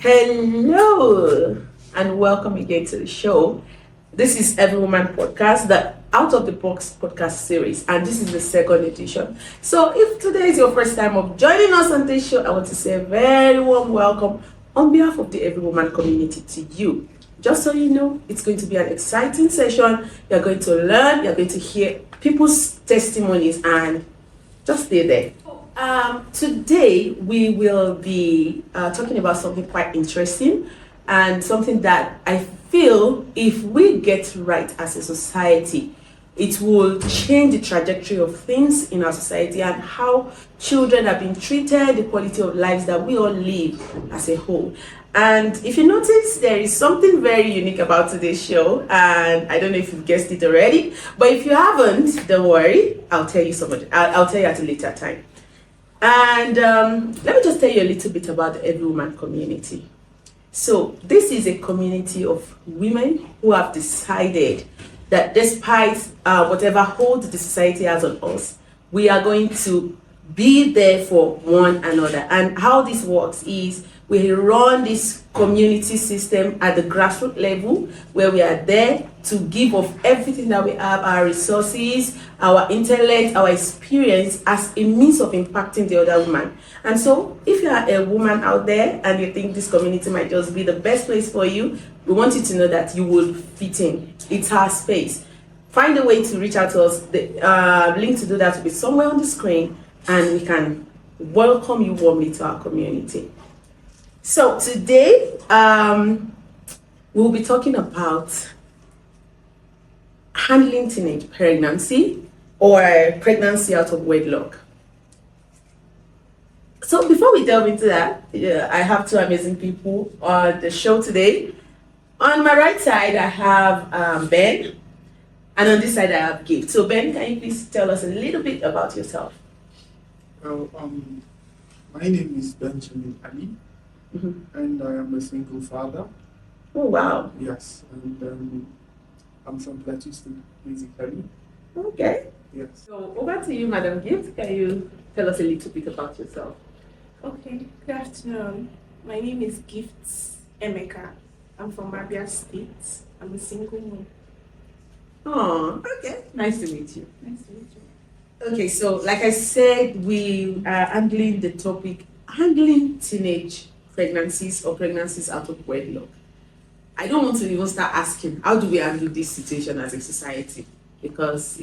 Hello and welcome again to the show. This is Every Woman Podcast, the Out of the Box podcast series, and this is the second edition. So, if today is your first time of joining us on this show, I want to say a very warm welcome on behalf of the Every Woman community to you. Just so you know, it's going to be an exciting session. You're going to learn, you're going to hear people's testimonies, and just stay there. Today we will be talking about something quite interesting and something that I feel if we get right as a society, it will change the trajectory of things in our society and how children are being treated, the quality of lives that we all live as a whole. And if you notice, there is something very unique about today's show, and I don't know if you've guessed it already, but if you haven't, don't worry, I'll tell you so much. I'll tell you at a later time. And let me just tell you a little bit about the Every Woman community. So this is a community of women who have decided that despite whatever hold the society has on us, we are going to be there for one another. And how this works is we run this community system at the grassroots level where we are there to give of everything that we have, our resources, our intellect, our experience as a means of impacting the other woman. And so if you are a woman out there and you think this community might just be the best place for you, we want you to know that you will fit in. It's our space. Find a way to reach out to us. The link to do that will be somewhere on the screen, and we can welcome you warmly to our community. So today, we'll be talking about handling teenage pregnancy or pregnancy out of wedlock. So before we delve into that, I have two amazing people on the show today. On my right side, I have Ben, and on this side, I have Gift. So Ben, can you please tell us a little bit about yourself? Well, my name is Benjamin Ali. Mm-hmm. And I am a single father. Oh, wow. Yes, and I'm from Plateau State, basically. Okay. Yes. So over to you, Madam Gift. Can you tell us a little bit about yourself? Okay, good afternoon. My name is Gifts Emeka. I'm from Abia State. I'm a single mom. Oh, okay. Nice to meet you. Nice to meet you. Okay, so like I said, we are handling the topic, handling teenage pregnancies or pregnancies out of wedlock. I don't want to even start asking, how do we handle this situation as a society? Because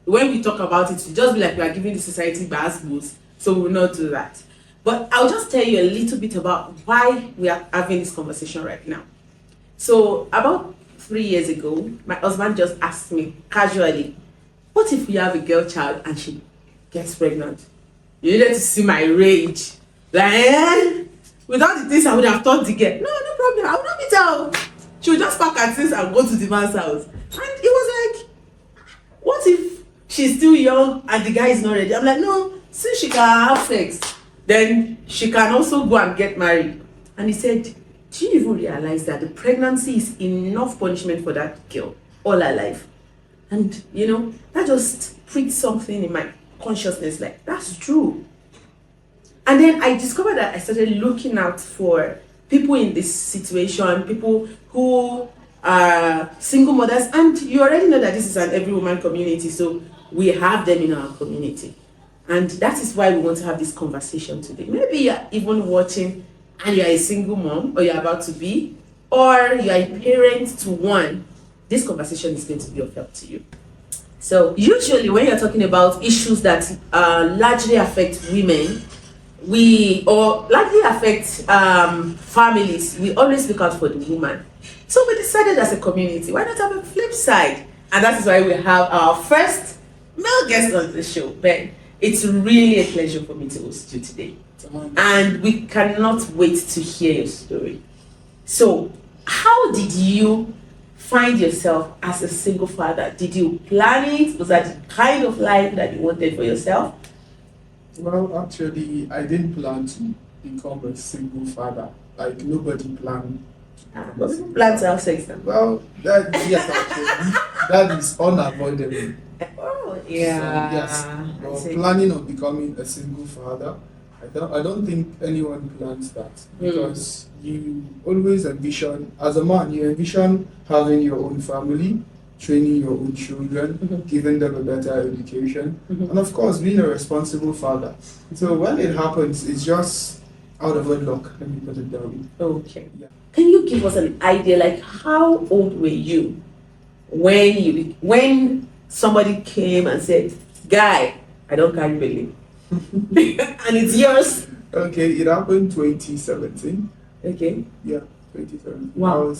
when we talk about it, we just be like we are giving the society bad news, so we will not do that. But I'll just tell you a little bit about why we are having this conversation right now. So about 3 years ago, my husband just asked me casually, what if we have a girl child and she gets pregnant? You needed to see my rage. Like, without the things I would have taught the girl, no problem, I will not meet her. She would just pack her things and go to the man's house. And it was like, what if she's still young and the guy is not ready? I'm like, no, since she can have sex, then she can also go and get married. And he said, do you even realize that the pregnancy is enough punishment for that girl all her life? And that just pricked something in my consciousness, like, that's true. And then I discovered that I started looking out for people in this situation, people who are single mothers. And you already know that this is an Every Woman community, so we have them in our community. And that is why we want to have this conversation today. Maybe you're even watching and you're a single mom, or you're about to be, or you're a parent to one. This conversation is going to be of help to you. So usually when you're talking about issues that largely affect women, or largely affect families, we always look out for the woman. So we decided as a community, why not have a flip side? And that is why we have our first male guest on the show, Ben. It's really a pleasure for me to host you today. And we cannot wait to hear your story. So, how did you find yourself as a single father? Did you plan it? Was that the kind of life that you wanted for yourself? Well, actually, I didn't plan to become a single father. Like, nobody planned. But people plan to have sex now. Well, yes, actually, that is unavoidable. Oh, yeah. So, yes, but planning on becoming a single father, I don't think anyone plans that because you always envision, as a man, you envision having your own family, training your own children, giving them a better education, and of course, being a responsible father. So when it happens, it's just out of wedlock. Let me put it that way. Okay. Yeah. Can you give us an idea, like how old were you when somebody came and said, "Guy, I don't carry belly," and it's yours? Okay, it happened 2017. Okay. Yeah, 2017. Wow.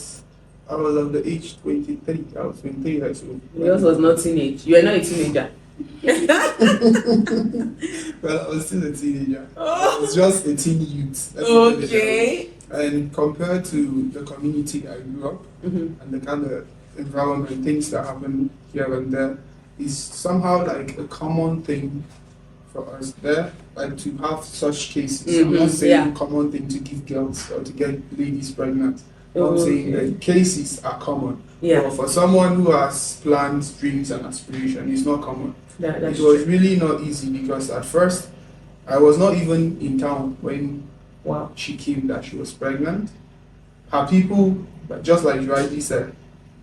I was of the age 23. I was 23 years old. Yours was not teenage. You are not a teenager. Well, I was still a teenager. I Oh, was just a teen youth. Let me put it that way. okay. And compared to the community I grew up Mhm. and the kind of environment, things that happen here and there, is somehow like a common thing for us there, like to have such cases. I'm not saying yeah. common thing to give girls or to get ladies pregnant. I'm saying Okay. that cases are common. Yeah, But for someone who has plans, dreams, and aspirations, it's not common. that's It was true. really not easy because at first I was not even in town when Wow. she came that she was pregnant. Her people, but just like you rightly said,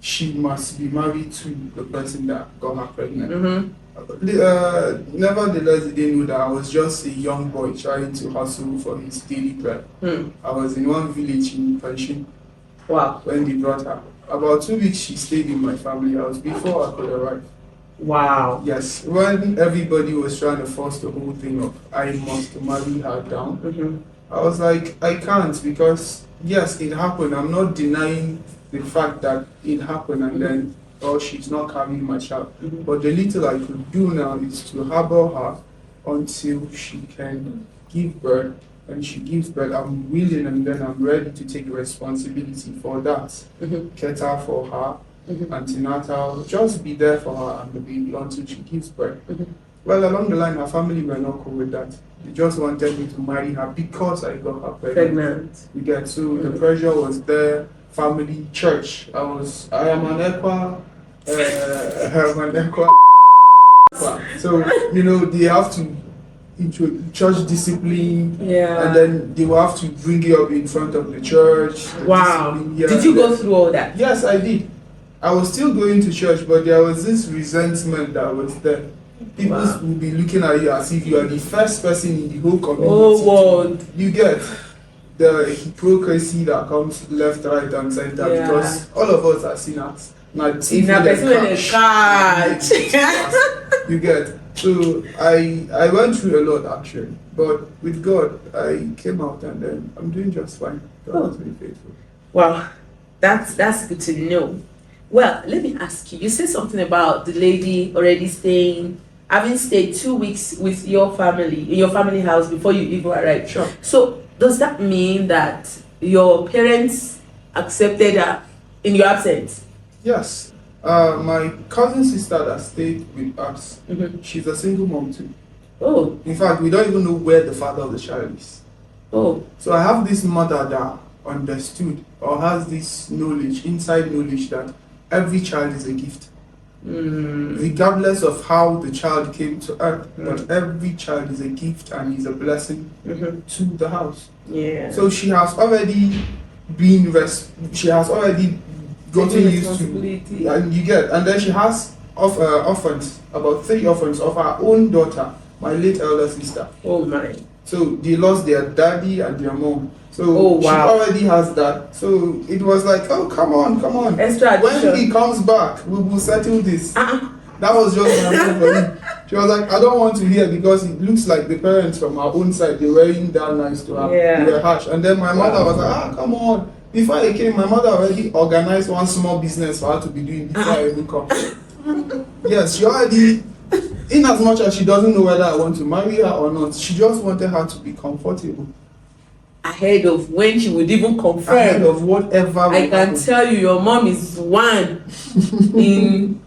she must be married to the person that got her pregnant. Mm-hmm. Nevertheless, they didn't know that I was just a young boy trying to hustle for his daily bread. I was in one village in Panshin Wow. when they brought her. About 2 weeks she stayed in my family house before I could arrive. Wow. Yes, when everybody was trying to force the whole thing of I must marry her down, Mm-hmm. I was like, I can't because yes, it happened. I'm not denying the fact that it happened and then oh she's not carrying my child. Mhm. But the little I could do now is to harbor her until she can give birth. When she gives birth, I'm willing and then I'm ready to take responsibility for that. Mhm. Cater for her, Mhm. antenatal, just be there for her and the baby until she gives birth. Mhm. Well, along the line, her family were not cool with that. They just wanted me to marry her because I got her pregnant. Pregnant. You get, so the pressure was there. Family, church. I am an equa. I'm an equa. So you know they have to into church discipline, Yeah. and then they will have to bring you up in front of the church. The Wow. discipline, yeah, Did you go yeah. through all that? Yes, I did. I was still going to church, but there was this resentment that was there. People Wow. will be looking at you as if you are the first person in the whole community. Oh, world. You get the hypocrisy that comes left, right, and center Yeah. because all of us are sinners. Now, In a person with a catch. you get. So I went through a lot actually, but with God I came out and then I'm doing just fine. God has been faithful. Wow, that's good to know. Well, let me ask you. You said something about the lady already having stayed 2 weeks with your family in your family house before you even arrived. Sure. So does that mean that your parents accepted her in your absence? Yes. My cousin sister that stayed with us, Mm-hmm. she's a single mom too. Oh, In fact, we don't even know where the father of the child is. oh, So I have this mother that understood or has this knowledge, inside knowledge that every child is a gift. Regardless of how the child came to earth, but every child is a gift and is a blessing mm-hmm. to the house. Yeah. So she has already been she has already gotten Taking used to, responsibility. and you get, and then she has orphans, about 3 orphans of her own daughter, my late elder sister. Oh my. So they lost their daddy and their mom. So Oh, she wow. already has that. So it was like, oh come on. Extra When addition. he comes back, we will settle this. Uh-uh. That was just my mom for me. She was like, I don't want to hear because it looks like the parents from her own side, they weren't that nice to her. Yeah. They were harsh. And then my mother was like, come on. Before I came, my mother already organized one small business for her to be doing before I even come. Yes, she already, in as much as she doesn't know whether I want to marry her or not, she just wanted her to be comfortable. Ahead of when she would even Ahead confirm. of whatever I will can happen. tell you, your mom is one in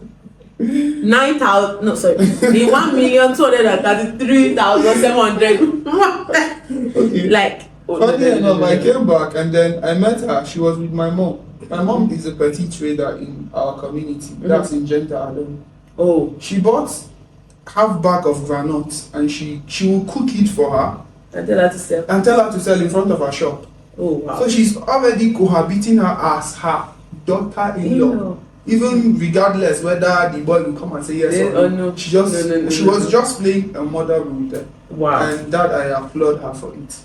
9,000. No, sorry, in 1,233,700. Okay. Like, Funny enough, I came back and then I met her. She was with my mom. My mom is a petty trader in our community. That's in Genta Adam. Oh, She bought half bag of granuts and she will cook it for her And tell her to sell. and tell her to sell in front of her shop. Oh wow. So she's already cohabiting her as her daughter-in-law. Even regardless whether the boy will come and say yes or no. no. She just No, she was just playing a mother role there. Wow. And that I applaud her for it.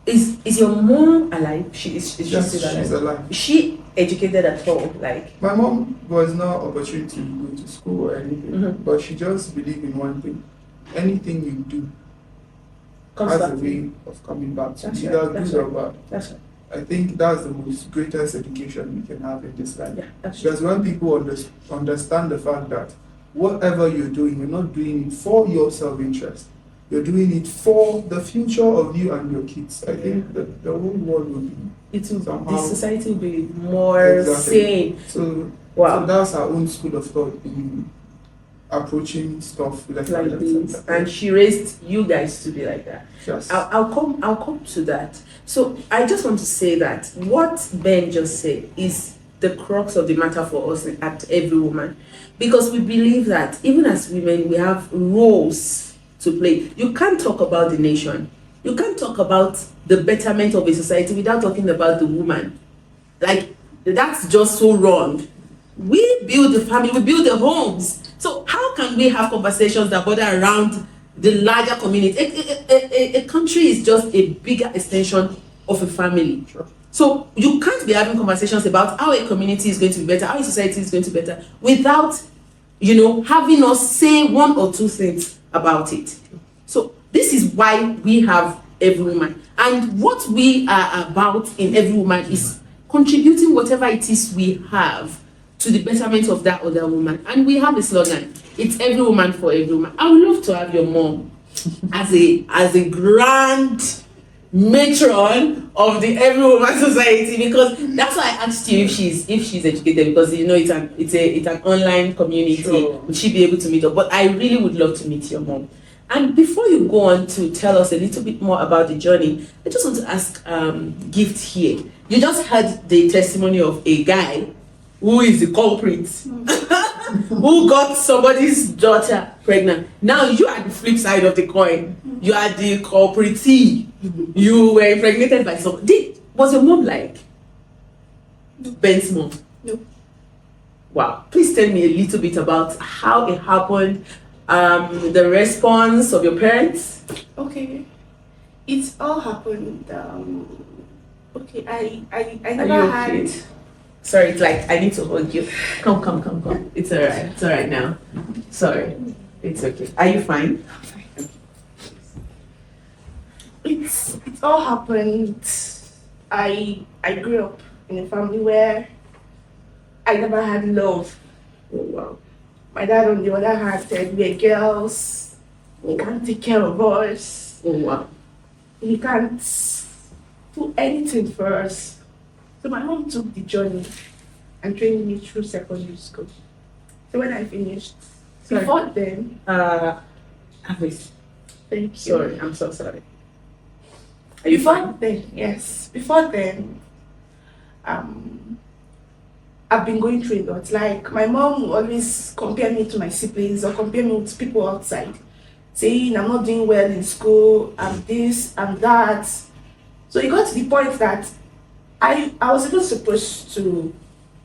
Is your mom alive? She is she Yes, still alive? she's alive. Is she educated at all? Like My mom was not opportunity to go to school or anything, Mhm. but she just believed in one thing. Anything you do comes has back a to you. way of coming back to That's you, right, either that's good or right. bad. That's right. I think that's the most greatest education we can have in this life. Yeah, that's right. Because when people understand the fact that whatever you're doing, you're not doing it for your self-interest. You're doing it for the future of you and your kids. I think the whole world will be It will somehow- the society will be more Exactly. sane. so. Wow. So that's our own school of thought in approaching stuff left Like right, this, center. and she raised you guys to be like that. Yes. I'll come to that. So I just want to say that what Ben just said is the crux of the matter for us at Every Woman, because we believe that even as women we have roles to play. You can't talk about the nation, you can't talk about the betterment of a society without talking about the woman. Like, that's just so wrong. We build the family, we build the homes. So how can we have conversations that border around the larger community? A country is just a bigger extension of a family. Sure. So you can't be having conversations about how a community is going to be better, how a society is going to be better, without, having us say one or two things about it. So this is why we have Every Woman. And what we are about in Every Woman is contributing whatever it is we have to the betterment of that other woman. And we have a slogan, it's Every Woman for Every Woman. I would love to have your mom as a grand matron of the Every Woman Society, because that's why I asked you if she's educated, because it's an online community. Sure. Would she be able to meet up? But I really would love to meet your mom. And before you go on to tell us a little bit more about the journey, I just want to ask Gift here. You just heard the testimony of a guy who is the culprit, who got somebody's daughter pregnant. Now you are the flip side of the coin. You are the culpritee. You were impregnated by somebody. Was your mom like Ben's mom? No. Wow. Please tell me a little bit about how it happened, the response of your parents. Okay. It all happened. Okay, I Are never you had. okay? Sorry, it's like I need to hug you. Come. It's alright. It's alright now. Sorry. It's okay. Are you fine? It all happened. I grew up in a family where I never had love. Oh wow. My dad, on the other hand, said we're girls. He can't take care of us. Oh wow. He can't do anything for us. So my mom took the journey and trained me through secondary school. So when I finished, Sorry. before then, Avis. thank you. Sorry, I'm so sorry. Are you Before fine? then, yes. Before then, I've been going through a lot. Like, my mom will always compare me to my siblings or compare me with people outside, saying I'm not doing well in school, I'm this, I'm that. So it got to the point that I was even supposed to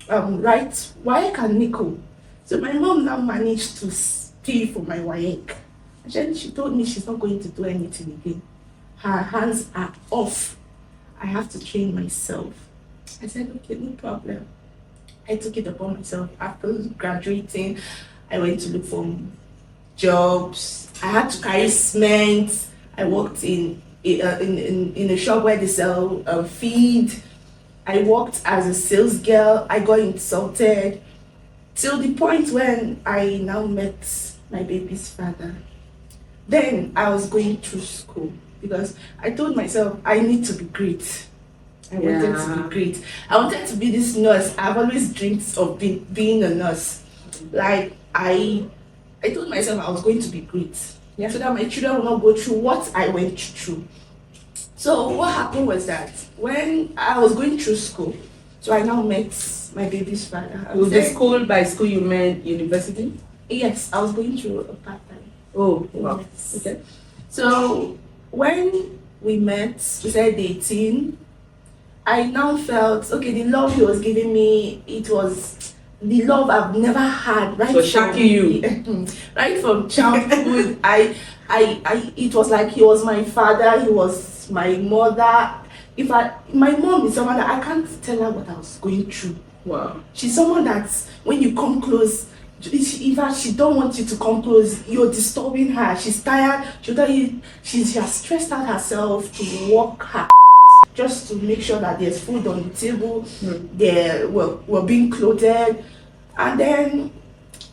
write WAEC and NICO. So my mom now managed to pay for my WAEC. And then she told me she's not going to do anything again. Her hands are off. I have to train myself. I said, okay, no problem. I took it upon myself. After graduating, I went to look for jobs. I had to carry cement. I worked in a shop where they sell feed. I worked as a sales girl. I got insulted till the point when I now met my baby's father. Then I was going through school because I told myself I need to be great. I wanted to be great. I wanted to be this nurse. I've always dreamed of being a nurse. Like, I told myself I was going to be great. Yeah. So that my children will not go through what I went through. So what happened was that when I was going through school, so I now met my baby's father. I Was the said- school, by school you meant university? Yes, I was going through a part-time. Oh wow. Yes. Okay. So when we met, we started dating. I now felt okay, the love he was giving me, it was the love I've never had right So shocking you. right from childhood. It was like he was my father, he was my mother. My mom is someone that I can't tell her what I was going through. Wow. She's someone that when you come close, in fact, she don't want you to come close. You're disturbing her. She's tired. She'll tell you she has stressed out herself to work her just to make sure that there's food on the table. We're being clothed, and then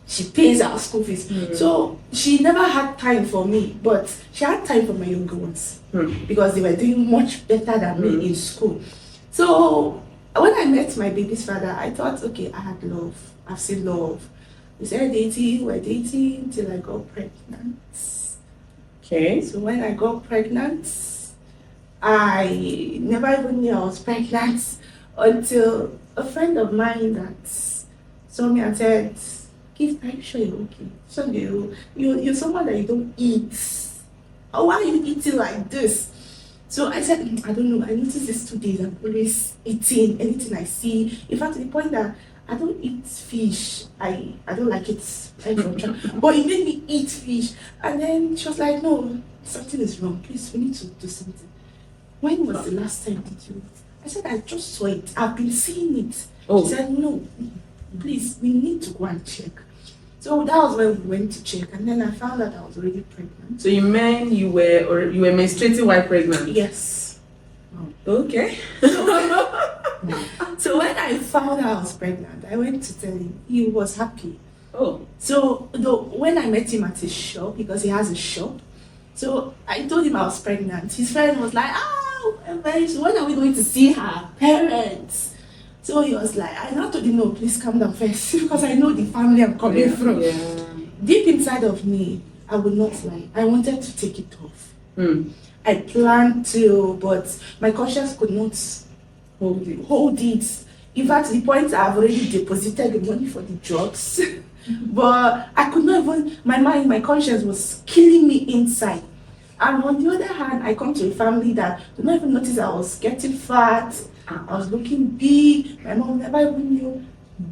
she pays our school fees. So she never had time for me, but she had time for my younger ones because they were doing much better than me in school. So when I met my baby's father, I thought, okay, I had love. I've seen love. We started dating, we're dating till I got pregnant. Okay. So when I got pregnant, I never even knew I was pregnant until a friend of mine that saw me and said, Gift, are you sure you're okay? So you're someone that you don't eat. Oh, why are you eating like this? So I said, I don't know. I noticed these 2 days I'm always eating anything I see. In fact, to the point that I don't eat fish. I don't like it. But it made me eat fish. And then she was like, no, something is wrong. Please, we need to do something. When was the last time did you? I said, I just saw it. I've been seeing it. Oh. She said, no, please, we need to go and check. So that was when we went to check. And then I found out I was already pregnant. So you meant you were menstruating while pregnant? Yes. Okay. So when I found out I was pregnant, I went to tell him. He was happy. Oh. So when I met him at his shop, because he has a shop, so I told him I was pregnant. His friend was like, oh, so when are we going to see her parents? So he was like, I now told him, no, please calm down first, because I know the family I'm coming from. Yeah. Deep inside of me, I would not lie. I wanted to take it off. I planned to, but my conscience could not hold it. In fact, the point I've already deposited the money for the drugs, but I could not even, my conscience was killing me inside. And on the other hand, I come to a family that did not even notice I was getting fat, I was looking big, my mom never even knew.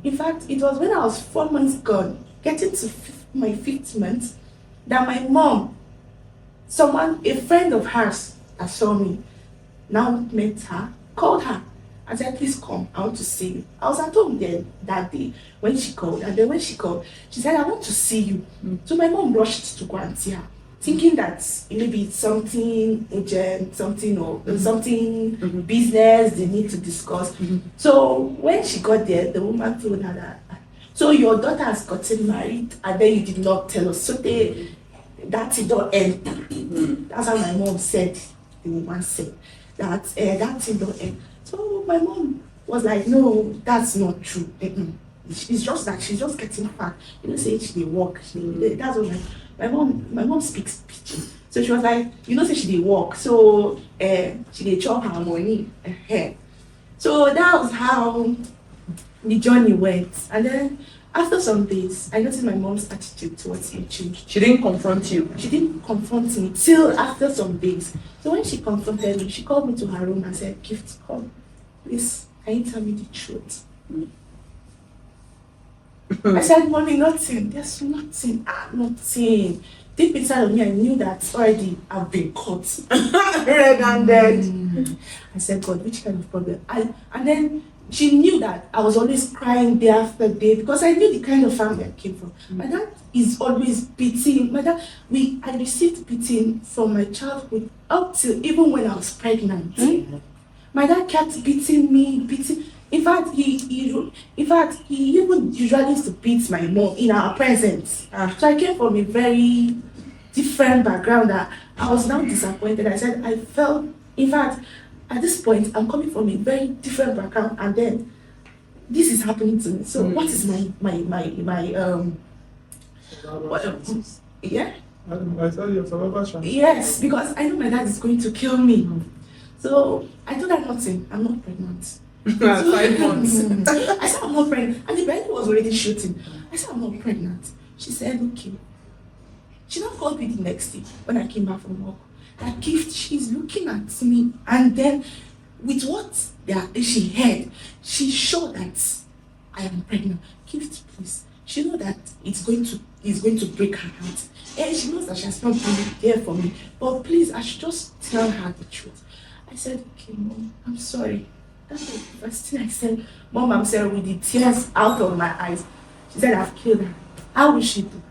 In fact, it was when I was 4 months gone, getting to my 5th month, that my mom, a friend of hers that saw me, now met her, called her, and said, please come, I want to see you. I was at home then that day when she called, and then when she called, she said, I want to see you. So my mom rushed to go and see her, thinking that maybe it's something urgent, something business they need to discuss. So when she got there, the woman told her that, so your daughter has gotten married, and then you did not tell us. So that it don't end. That's how my mom said. The woman said that that it don't end. So my mom was like, no, that's not true. It's just that she's just getting fat. You know, say she dey walk. That's what my mom speaks pidgin. So she was like, you know, say she dey walk. So she dey chop her money. So that was how the journey went. And then after some days, I noticed my mom's attitude towards me changed. She didn't confront you? She didn't confront me till after some days. So when she confronted me, she called me to her room and said, Gift, come, please, can you tell me the truth? I said, Mommy, nothing. There's nothing. Nothing. Deep inside of me, I knew that already I've been caught. Red-handed. I said, God, which kind of problem? And then she knew that I was always crying day after day because I knew the kind of family I came from. My dad is always beating. I received beating from my childhood up till even when I was pregnant. My dad kept beating me. In fact, he even usually used to beat my mom in our presence. So I came from a very different background that I was now disappointed. I said I felt, in fact, at this point, I'm coming from a very different background, and then this is happening to me. So what is yeah? I tell you, survival chance. Yes, because I know my dad is going to kill me. So I told her nothing. I'm not pregnant. 5 months. I said I'm not pregnant, and the baby was already shooting. I said I'm not pregnant. She said okay. She now called me the next day when I came back from work. that Gift, she's looking at me, and then with what she heard, she's sure that I am pregnant. Gift, please. She know that it's going to break her heart. And she knows that she has not been there for me. But please, I should just tell her the truth. I said, okay, Mom, I'm sorry. That's the first thing I said. Mom, I'm sorry, with the tears out of my eyes. She said, I've killed her. How will she do?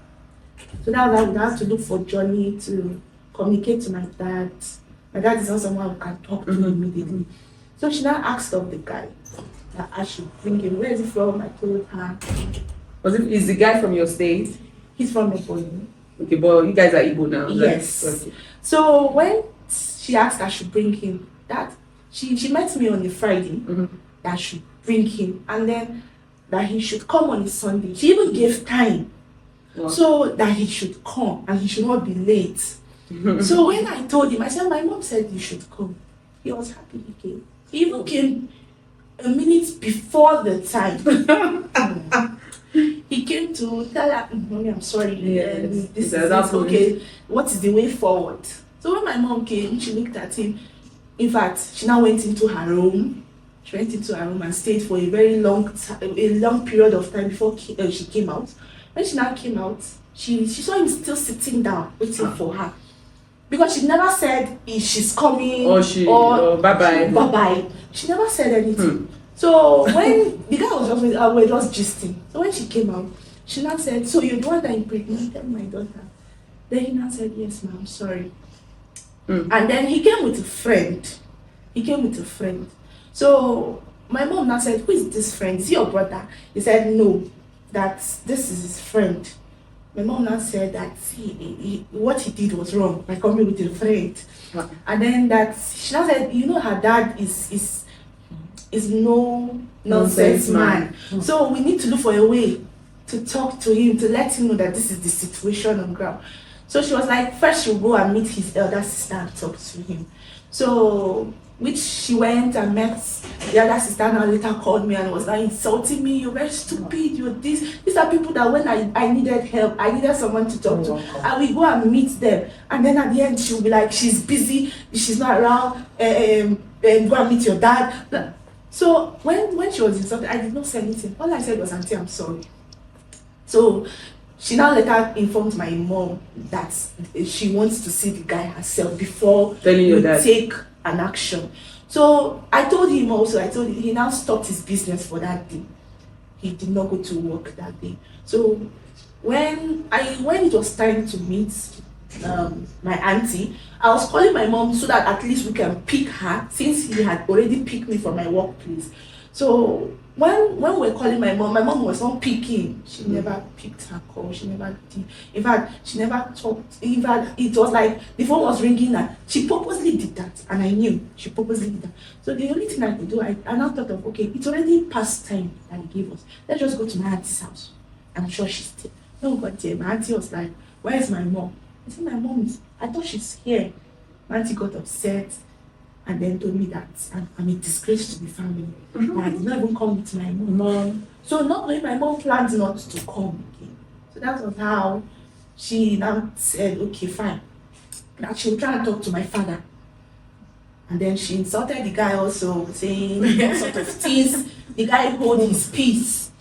So now I would have to look for Johnny to communicate to my dad. My dad is not someone who can talk to immediately. So she now asked of the guy that I should bring him. Where is he from? I told her. Is the guy from your state? He's from Ebonyi. Okay, but you guys are Igbo now. Yes. Okay. So when she asked I should bring him, that she met me on a Friday, that I should bring him, and then that he should come on a Sunday. She even gave time. Wow. So that he should come and he should not be late. So when I told him, I said, my mom said you should come. He was happy he came. He even came a minute before the time. He came to tell her, Mommy, I'm sorry. Yes. This is okay. What is the way forward? So when my mom came, she looked at him. In fact, she now went into her room. She went into her room and stayed for a very long period of time before she came out. When she now came out, she saw him still sitting down, waiting for her. Because she never said if she's coming or bye-bye. Bye-bye. She never said anything. So when the guy was just with her, we were just gisting. So when she came out, she now said, so you're the one that impregnated my daughter? Then he now said, yes, ma'am, sorry. And then he came with a friend. So my mom now said, who is this friend? Is he your brother? He said, no, that this is his friend. My mom now said that what he did was wrong by coming with a friend. And then that she now said, you know, her dad is no nonsense man. So we need to look for a way to talk to him, to let him know that this is the situation on ground. So she was like, first she'll go and meet his elder sister and talk to him. So which she went and met the other sister, and later called me and was like insulting me. You're very stupid, you're this. These are people that when I needed help, I needed someone to talk to. I will go and meet them. And then at the end, she'll be like, she's busy, she's not around, go and meet your dad. So when she was insulted, I did not say anything. All I said was, Auntie, I'm sorry. So she now later informed my mom that she wants to see the guy herself before we take an action. So I told him also, he now stopped his business for that day. He did not go to work that day. So when it was time to meet my auntie, I was calling my mom so that at least we can pick her, since he had already picked me from my workplace. So when we were calling my mom was not picking. She never picked her call. She never did. In fact, she never talked. In fact, it was like the phone was ringing and she purposely did that. And I knew she purposely did that. So the only thing I could do, I now thought of, okay, it's already past time that he gave us. Let's just go to my auntie's house. I'm sure she's there. No, but there, my auntie was like, where is my mom? I said, my mom is, I thought she's here. My auntie got upset and then told me that I'm a disgrace to the family. I did not even come with my mom. So not knowing, my mom planned not to come again. So that was how she now said, okay, fine. Now she'll try and talk to my father. And then she insulted the guy also, saying all sorts of things. The guy hold his peace.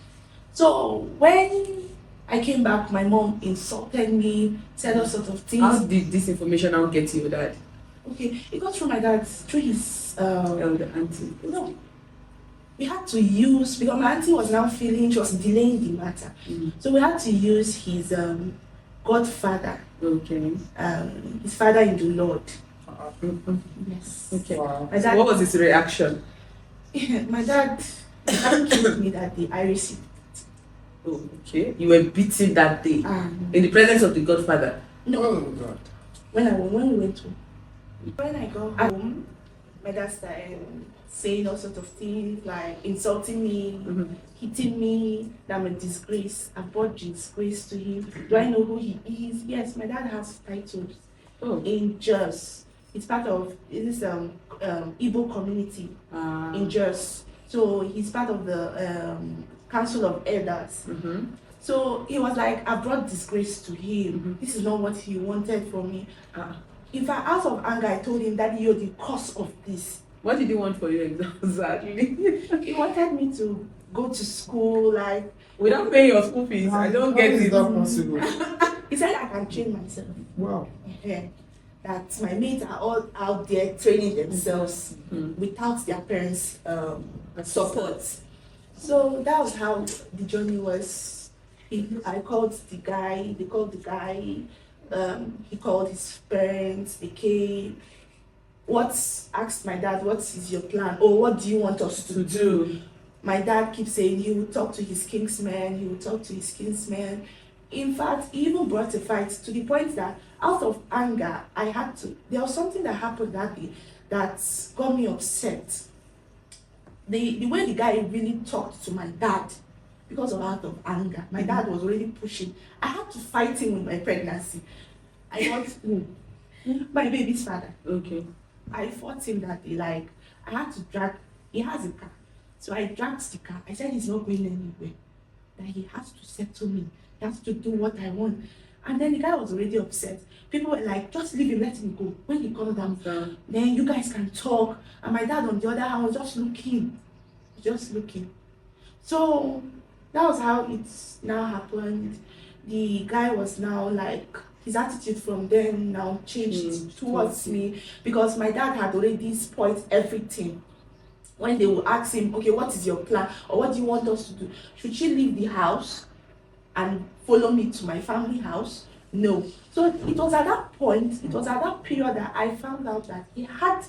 So when I came back, my mom insulted me, said all sorts of things. How did this information now get to your dad? Okay, it got through my dad, through his elder auntie. No. We had to use, because my auntie was now feeling, she was delaying the matter. So we had to use his godfather. Okay. His father in the Lord. Yes. Okay. Wow. My dad, What was his reaction? my dad killed me that day. I received. Oh, okay. You were beaten that day in the presence of the godfather. No. Oh God. When we went home. When I got home, my dad started saying all sorts of things, like insulting me, hitting me, that I'm a disgrace. I brought disgrace to him. Do I know who he is? Yes, my dad has titles in Jos. It's part of this Igbo community in Jos. So he's part of the Council of Elders. So he was like, I brought disgrace to him. This is not what he wanted from me. if I out of anger, I told him, Daddy, you're the cause of this. What did you want for you exactly? He wanted me to go to school, like, Without paying your school fees, I don't get How is it. that possible? he said I can train myself. Wow. Yeah. That my mates are all out there training themselves without their parents' support. So that was how the journey was. I called the guy, they called the guy, he called his parents, they came. Asked my dad, what is your plan? Or what do you want us to do? My dad keeps saying he would talk to his kinsmen, he would talk to his kinsmen. In fact, he even brought a fight to the point that out of anger, there was something that happened that day that got me upset. The way the guy really talked to my dad, because of out of anger, my dad was already pushing. I had to fight him with my pregnancy. I want my baby's father. Okay. I fought him that day. Like, I had to drag, he has a car. So I dragged the car. I said he's not going anywhere. That he has to settle me. He has to do what I want. And then the guy was already upset. People were like, just leave him, let him go. When he calmed down, then you guys can talk. And my dad on the other hand was just looking. So that was how it's now happened. The guy was now like, his attitude from then now changed towards me, because my dad had already spoiled everything. When they will ask him, okay, what is your plan? Or what do you want us to do? Should she leave the house and follow me to my family house? No. So it was at that point, it was at that period that I found out that he had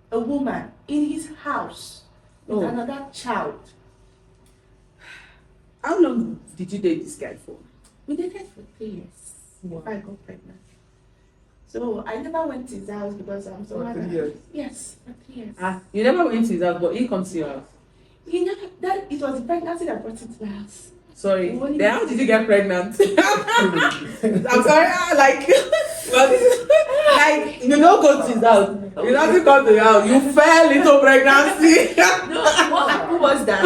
a woman in his house with another child. How long did you date this guy for? We dated for 3 years. Wow. Before I got pregnant. So I never went to his house because I'm so For 3 years? Yes, for 3 years. You never went to his house, but he comes to your house. He never, that it was the pregnancy that brought him to my house. Sorry. Only- Then how did you get pregnant? I'm sorry, like, like, you don't go to his house. You doesn't come to your house. You fell into pregnancy. No, what happened was that,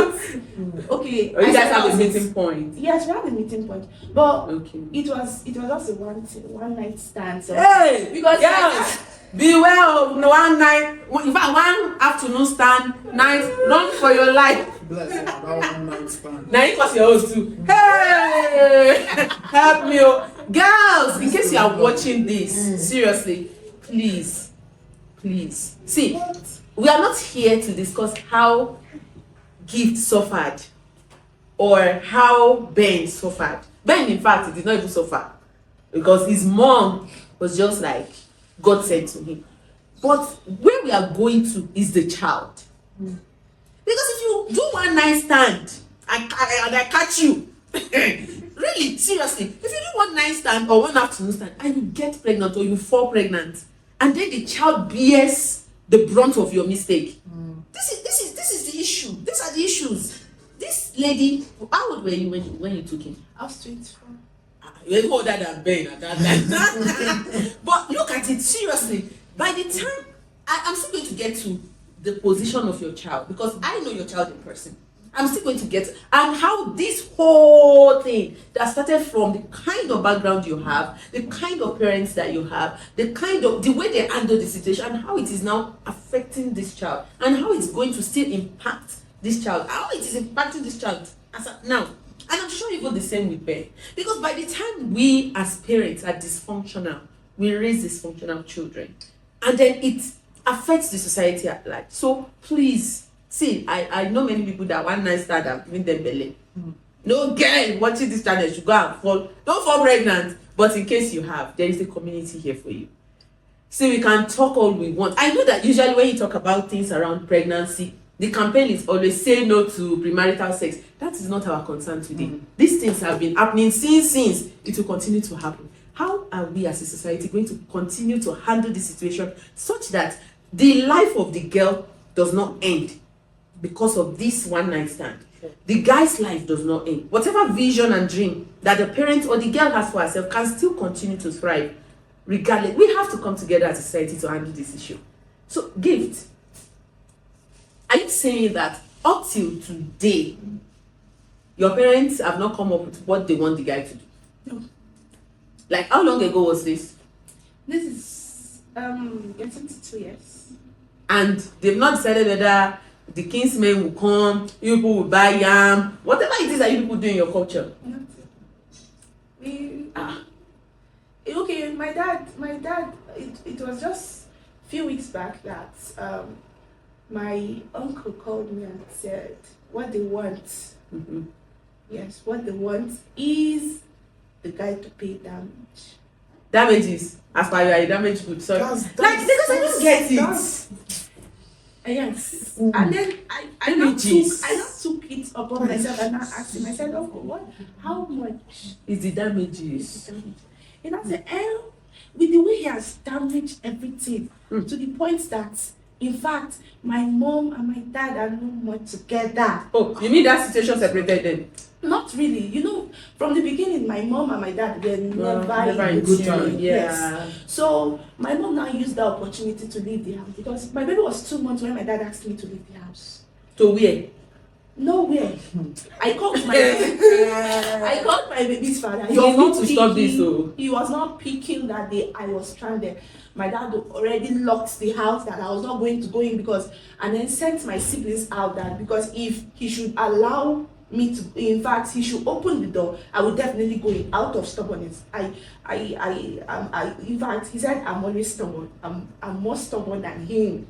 okay, Or you I guys said I have a was- meeting point. Yes, we had a meeting point, but Okay. it was also one night stand. So Hey, because yes. Beware of one night, in fact, one afternoon stand, night, run for your life. Bless him, that one night stand. Now you cause your host too. Hey, help me, oh. Girls. In case you are watching this, seriously, please. See, we are not here to discuss how Gift suffered or how Ben suffered. Ben, in fact, he did not even suffer because his mom was just like God said to him. But where we are going to is the child. Because if you do one night stand and I catch you, really, seriously, if you do one night stand or one afternoon stand and you get pregnant or you fall pregnant, and then the child bears the brunt of your mistake, this is the issue. These are the issues. This lady, how old were you when you took him? I was 24. You're even older than Ben at that time. But look at it seriously. By the time I'm still going to get to the position of your child, because I know your child in person. I'm still going to get and how this whole thing that started from the kind of background you have, the kind of parents that you have, the way they handle the situation, and how it is now affecting this child, and how it's going to still impact this child, how it is impacting this child as of now. And I'm sure even the same with Ben. Because by the time we as parents are dysfunctional, we raise dysfunctional children. And then it affects the society at large. So please, see, I know many people that one night stand have given them belly. No girl watching this channel should go and fall. Don't fall pregnant. But in case you have, there is a community here for you. See, we can talk all we want. I know that usually when you talk about things around pregnancy, the campaign is always say no to premarital sex. That is not our concern today. These things have been happening since it will continue to happen. How are we as a society going to continue to handle the situation such that the life of the girl does not end because of this one night stand? The guy's life does not end. Whatever vision and dream that the parent or the girl has for herself can still continue to thrive regardless. We have to come together as a society to handle this issue. So, Gift, are you saying that up till today, your parents have not come up with what they want the guy to do? No. Like, how long ago was this? This is Getting to 2 years. And they've not decided whether the kinsmen will come, you people will buy yam, whatever it is that you people do in your culture. Okay, my dad, it was just a few weeks back that my uncle called me and said what they want. Mm-hmm. Yes, what they want is the guy to pay damage. Damages, as per you are a damaged good, sorry. Like, because I don't get it. Yes. And then I now took it upon myself and I asked him, I said, Uncle, what? How much It's the is damages. the damage? And I said, with the way he has damaged everything to the point that, in fact, my mom and my dad are no more together. Oh, you mean that situation separated them? Not really. You know, from the beginning, my mom and my dad were never in in good tune. time. Yes. Yeah. So my mom now used the opportunity to leave the house because my baby was 2 months when my dad asked me to leave the house. To where? Nowhere. I called my baby's father. He You was need not to stop this, picking- though. He was not picking that day. I was stranded. My dad already locked the house that I was not going to go in because, and then sent my siblings out that because if he should allow me to, in fact, he should open the door, I would definitely go in out of stubbornness. In fact, he said I'm always stubborn. I'm more stubborn than him.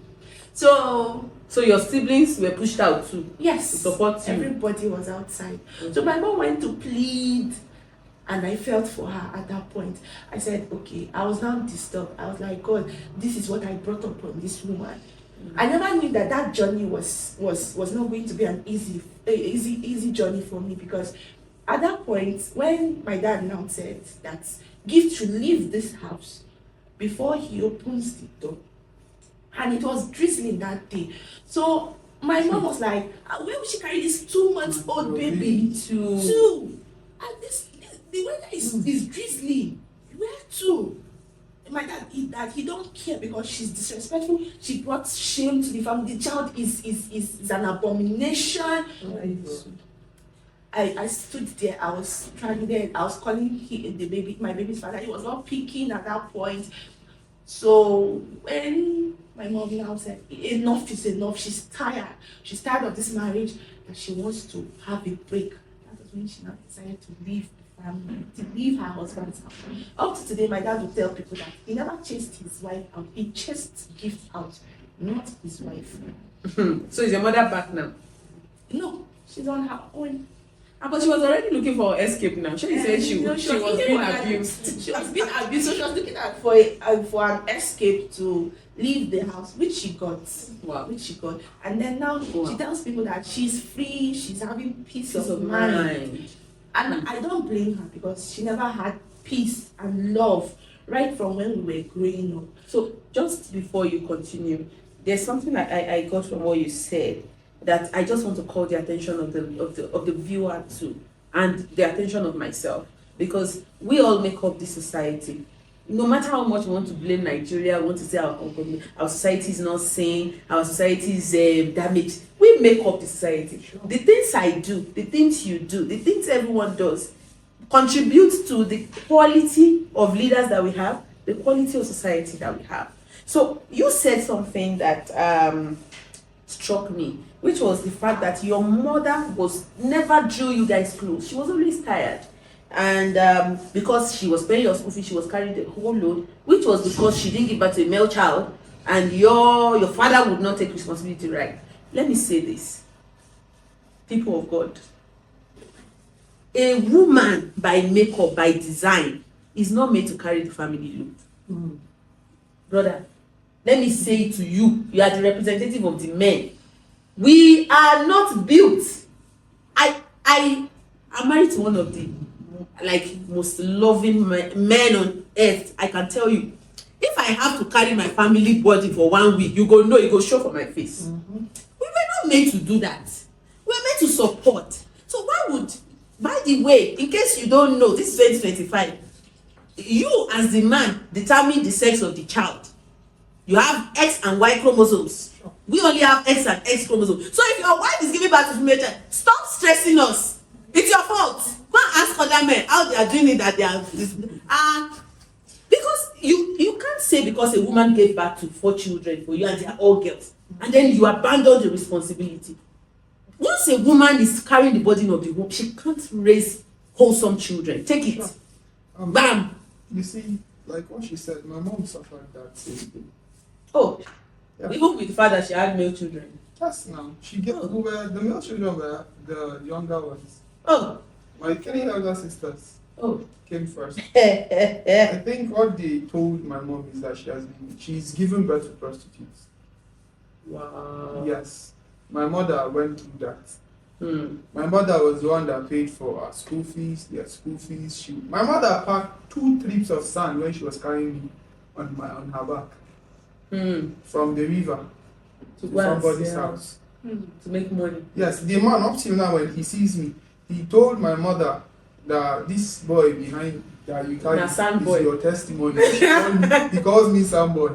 So your siblings were pushed out too. yes, To support you. everybody was outside. So my mom went to plead, and I felt for her at that point. I said, okay, I was now disturbed. I was like, God, this is what I brought up on this woman. I never knew that journey was not going to be an easy journey for me because at that point when my dad now said that Gift should leave this house before he opens the door, and it was drizzling that day, so my mom was like, where will she carry this 2-month-old baby to? And the weather is drizzling. Where to? My dad, he don't care because she's disrespectful. She brought shame to the family. The child is an abomination. I stood there. I was trying there. I was calling my baby's father. He was not picking at that point. So when my mom now said enough is enough, she's tired. She's tired of this marriage and she wants to have a break. That was when she now decided to leave the family, to leave her husband's house. Up to today, my dad would tell people that he never chased his wife out. He chased Gift out, not his wife. So is your mother back now? No, she's on her own. But she was already looking for escape now. She said she was being abused. She was being abused, so she was looking at for an escape to leave the house, which she got. Wow. Which she got, and then now she tells people that she's free, she's having peace Peace of mind. And I don't blame her because she never had peace and love right from when we were growing up. So just before you continue, there's something that I got from what you said that I just want to call the attention of the viewer too, and the attention of myself, because we all make up this society. No matter how much we want to blame Nigeria, we want to say our society is not sane, our society is damaged. We make up the society. Sure. The things I do, the things you do, the things everyone does contribute to the quality of leaders that we have, the quality of society that we have. So you said something that struck me, which was the fact that your mother was never drew you guys close. She was always tired. And because she was paying your school fees, she was carrying the whole load, which was because she didn't give birth to a male child, and your father would not take responsibility, right? Let me say this, people of God. A woman by makeup, by design, is not made to carry the family load. Brother, let me say it to you. You are the representative of the men. We are not built. I am married to one of the most loving men on earth. I can tell you, if I have to carry my family body for 1 week, you go know, it go show for my face. We were not made to do that. We were made to support. So why would, by the way, in case you don't know, this is 2025, you as the man determine the sex of the child. You have X and Y chromosomes. We only have X and X chromosomes. So if your wife is giving birth to female child, stop stressing us. It's your fault. Go and ask other men how they are doing it, that they are because you can't say because a woman gave birth to 4 children for you and they are all girls, and then you abandon the responsibility. Once a woman is carrying the burden of the home, she can't raise wholesome children. Take it. Bam. You see, like what she said, my mom suffered that same thing. Oh, Yeah. even with the fact that she had male children. Just now, the male children were the younger ones. Oh, My 3 elder sisters oh. came first. I think what they told my mom is that she's given birth to prostitutes. Wow. Yes. My mother went through that. Hmm. My mother was the one that paid for our school fees, their school fees. My mother packed 2 trips of sand when she was carrying me on her back Hmm. from the river to go and somebody's sell. house. To make money. Yes, the man up till now when he sees me, he told my mother that this boy behind that you carry Na sand is boy. your testimony. He calls me sand boy.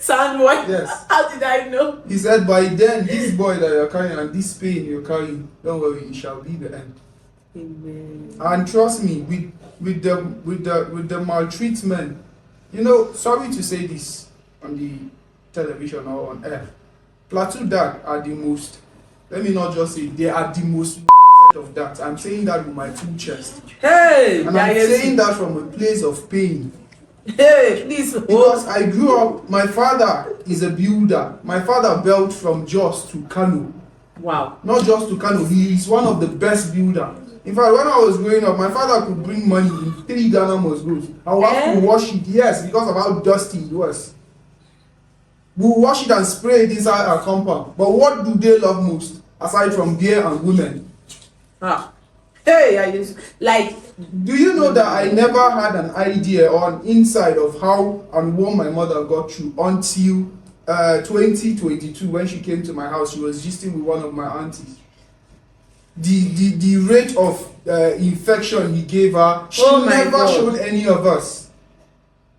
Sound what? Yes. How did I know? He said, by then, this boy that you're carrying and this pain you're carrying, don't worry, it shall be the end. Amen. And trust me, with the maltreatment, you know, sorry to say this on the television or on air, Plateau Dad are the most, let me not just say, they are the most of that. I'm saying that with my full chest. Hey! And I'm saying that from a place of pain. Hey, please. Because I grew up, my father is a builder. My father built from Jos to Kano. Wow. Not just to Kano, he is one of the best builders. In fact, when I was growing up, my father could bring money in 3 Ghana must goes. I would have to wash it, yes, because of how dusty it was. We will wash it and spray it inside our compound. But what do they love most, aside from beer and women? Ah. Hey, I just like. Do you know that I never had an idea or an insight of how and what my mother got through until 2022 when she came to my house? She was gisting with one of my aunties. The rate of infection he gave her, she never showed any of us.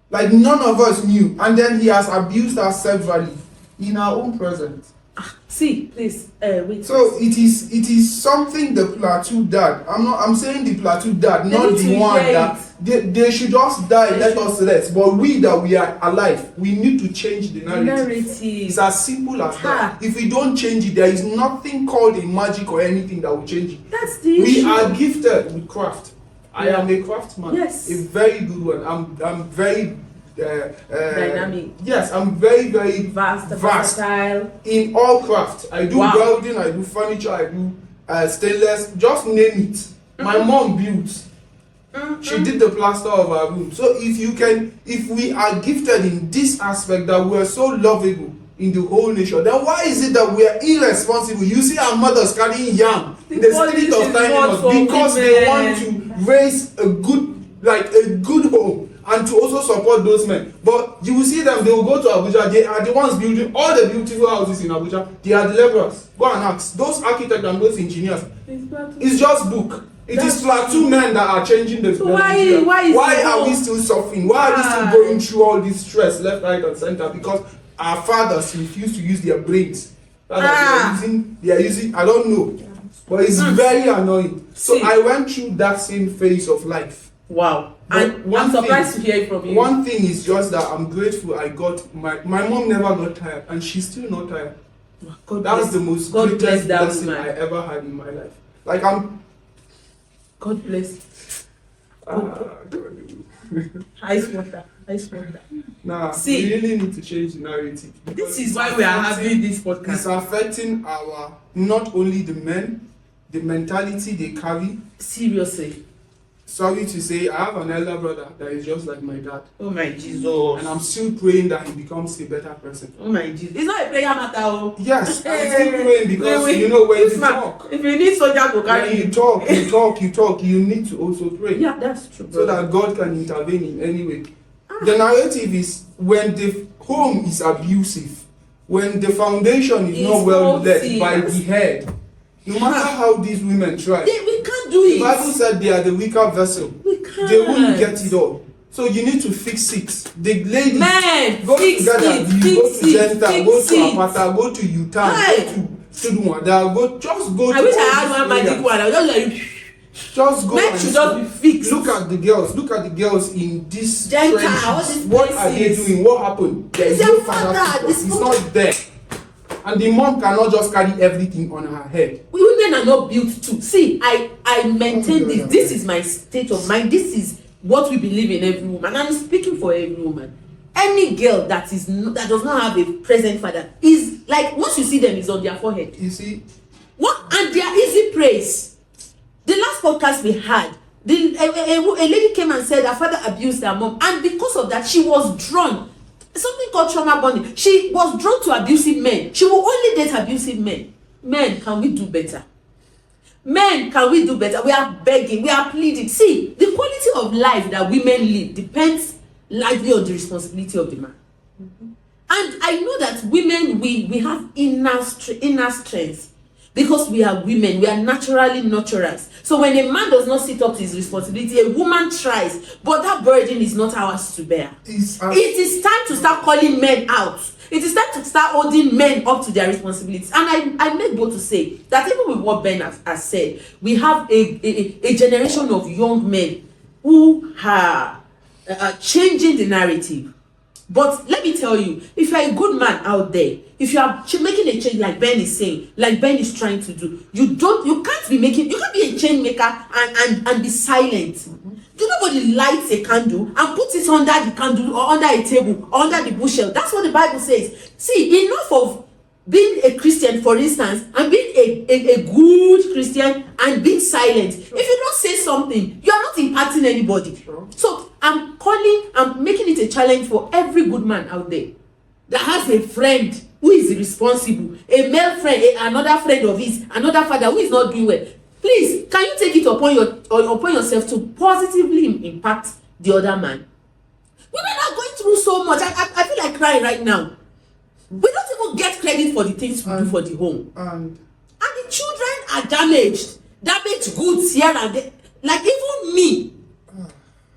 Like none of us knew. And then he has abused her severally in our own presence. See, please, wait. So it is something the Plateau Dad. I'm saying the Plateau Dad, They not need the to one hear that they should just die, let us rest. But we that we are alive, we need to change the narrative. It's as simple as that. If we don't change it, there is nothing called a magic or anything that will change it. That's the issue. We are gifted with craft. I am a craftsman. Yes. A very good one. I'm very dynamic. Yes, I'm very Vast. Versatile. in all craft. I do Wow. welding, I do furniture, I do stainless, just name it. My mom built. She did the plaster of our room. So if we are gifted in this aspect that we are so lovable in the whole nation, then why is it that we are irresponsible? You see our mothers carrying yam in the street of Tiny because they want to raise a good home and to also support those men. But you will see them, they will go to Abuja, they are the ones building all the beautiful houses in Abuja. They are the laborers. Go and ask. Those architects and those engineers. It's just book. It is Plateau men that are changing the So why are we still suffering? Why are we still going through all this stress left, right, and center? Because our fathers refuse to use their brains. They are using, I don't know. But it's very annoying. So I went through that same phase of life. Wow. And I'm surprised to hear it from you. One thing is just that I'm grateful I got my mom never got tired and she's still not tired. That's the most greatest blessing I ever had in my life. Like God bless. Ice water. Nah, See, we really need to change the narrative. This is why we are having this podcast. It's affecting not only the men, the mentality they carry. Seriously. Sorry to say, I have an elder brother that is just like my dad. Oh my Jesus. And I'm still praying that he becomes a better person. Oh my Jesus. It's not a prayer matter. Oh. Yes, I'm still praying because you know when you talk. If you need soldier to carry you talk, you need to also pray. Yeah, that's true. So that God can intervene in any way. The narrative is when the home is abusive, when the foundation is not well led by the head, no matter how these women try, we can't do it. The Bible said they are the weaker vessel. We can't. They won't get it all. So you need to fix it. The ladies go together. You go to Genta, go to Apata, go to Utah, go to Sudumada, just go to. I wish I had one magic one. I was just like. Just go Men and should just be fixed. look at the girls. Look at the girls in this Gender, trenches. all these What are they places. doing? What happened? There is It's no their father father. figure. It's He's not- not there. And the mom cannot just carry everything on her head. Women are not built to see. I maintain this. This is my state of mind. This is what we believe in every woman. I'm speaking for every woman. Any girl that is that does not have a present father is like, once you see them, is on their forehead. You see, What? And they are easy praise. The last podcast we had, a lady came and said her father abused her mom, and because of that, she was drawn. Something called trauma bonding. She was drawn to abusive men. She will only date abusive men. Men, can we do better? Men, can we do better? We are begging, we are pleading. See, the quality of life that women live depends largely on the responsibility of the man. And I know that women, we have inner strength. Because we are women, we are naturally nurturers. So when a man does not sit up to his responsibility, a woman tries, but that burden is not ours to bear. It is time to start calling men out. It is time to start holding men up to their responsibilities. And I make bold to say that even with what Ben has said, we have a generation of young men who are changing the narrative. But let me tell you, if you're a good man out there, if you are making a change like Ben is saying, like Ben is trying to do, you can't be a change maker and be silent. Nobody lights a candle and puts it under the candle or under a table or under the bushel. That's what the Bible says. See, enough of being a Christian, for instance, and being a good Christian and being silent. If you don't say something, you are not impacting anybody. So I'm making it a challenge for every good man out there that has a friend who is responsible, a male friend, another friend of his, another father who is not doing well. Please, can you take it upon yourself to positively impact the other man? Women are going through so much. I feel like crying right now. We don't even get credit for the things we do for the home. And the children are damaged goods here and there. Like even me,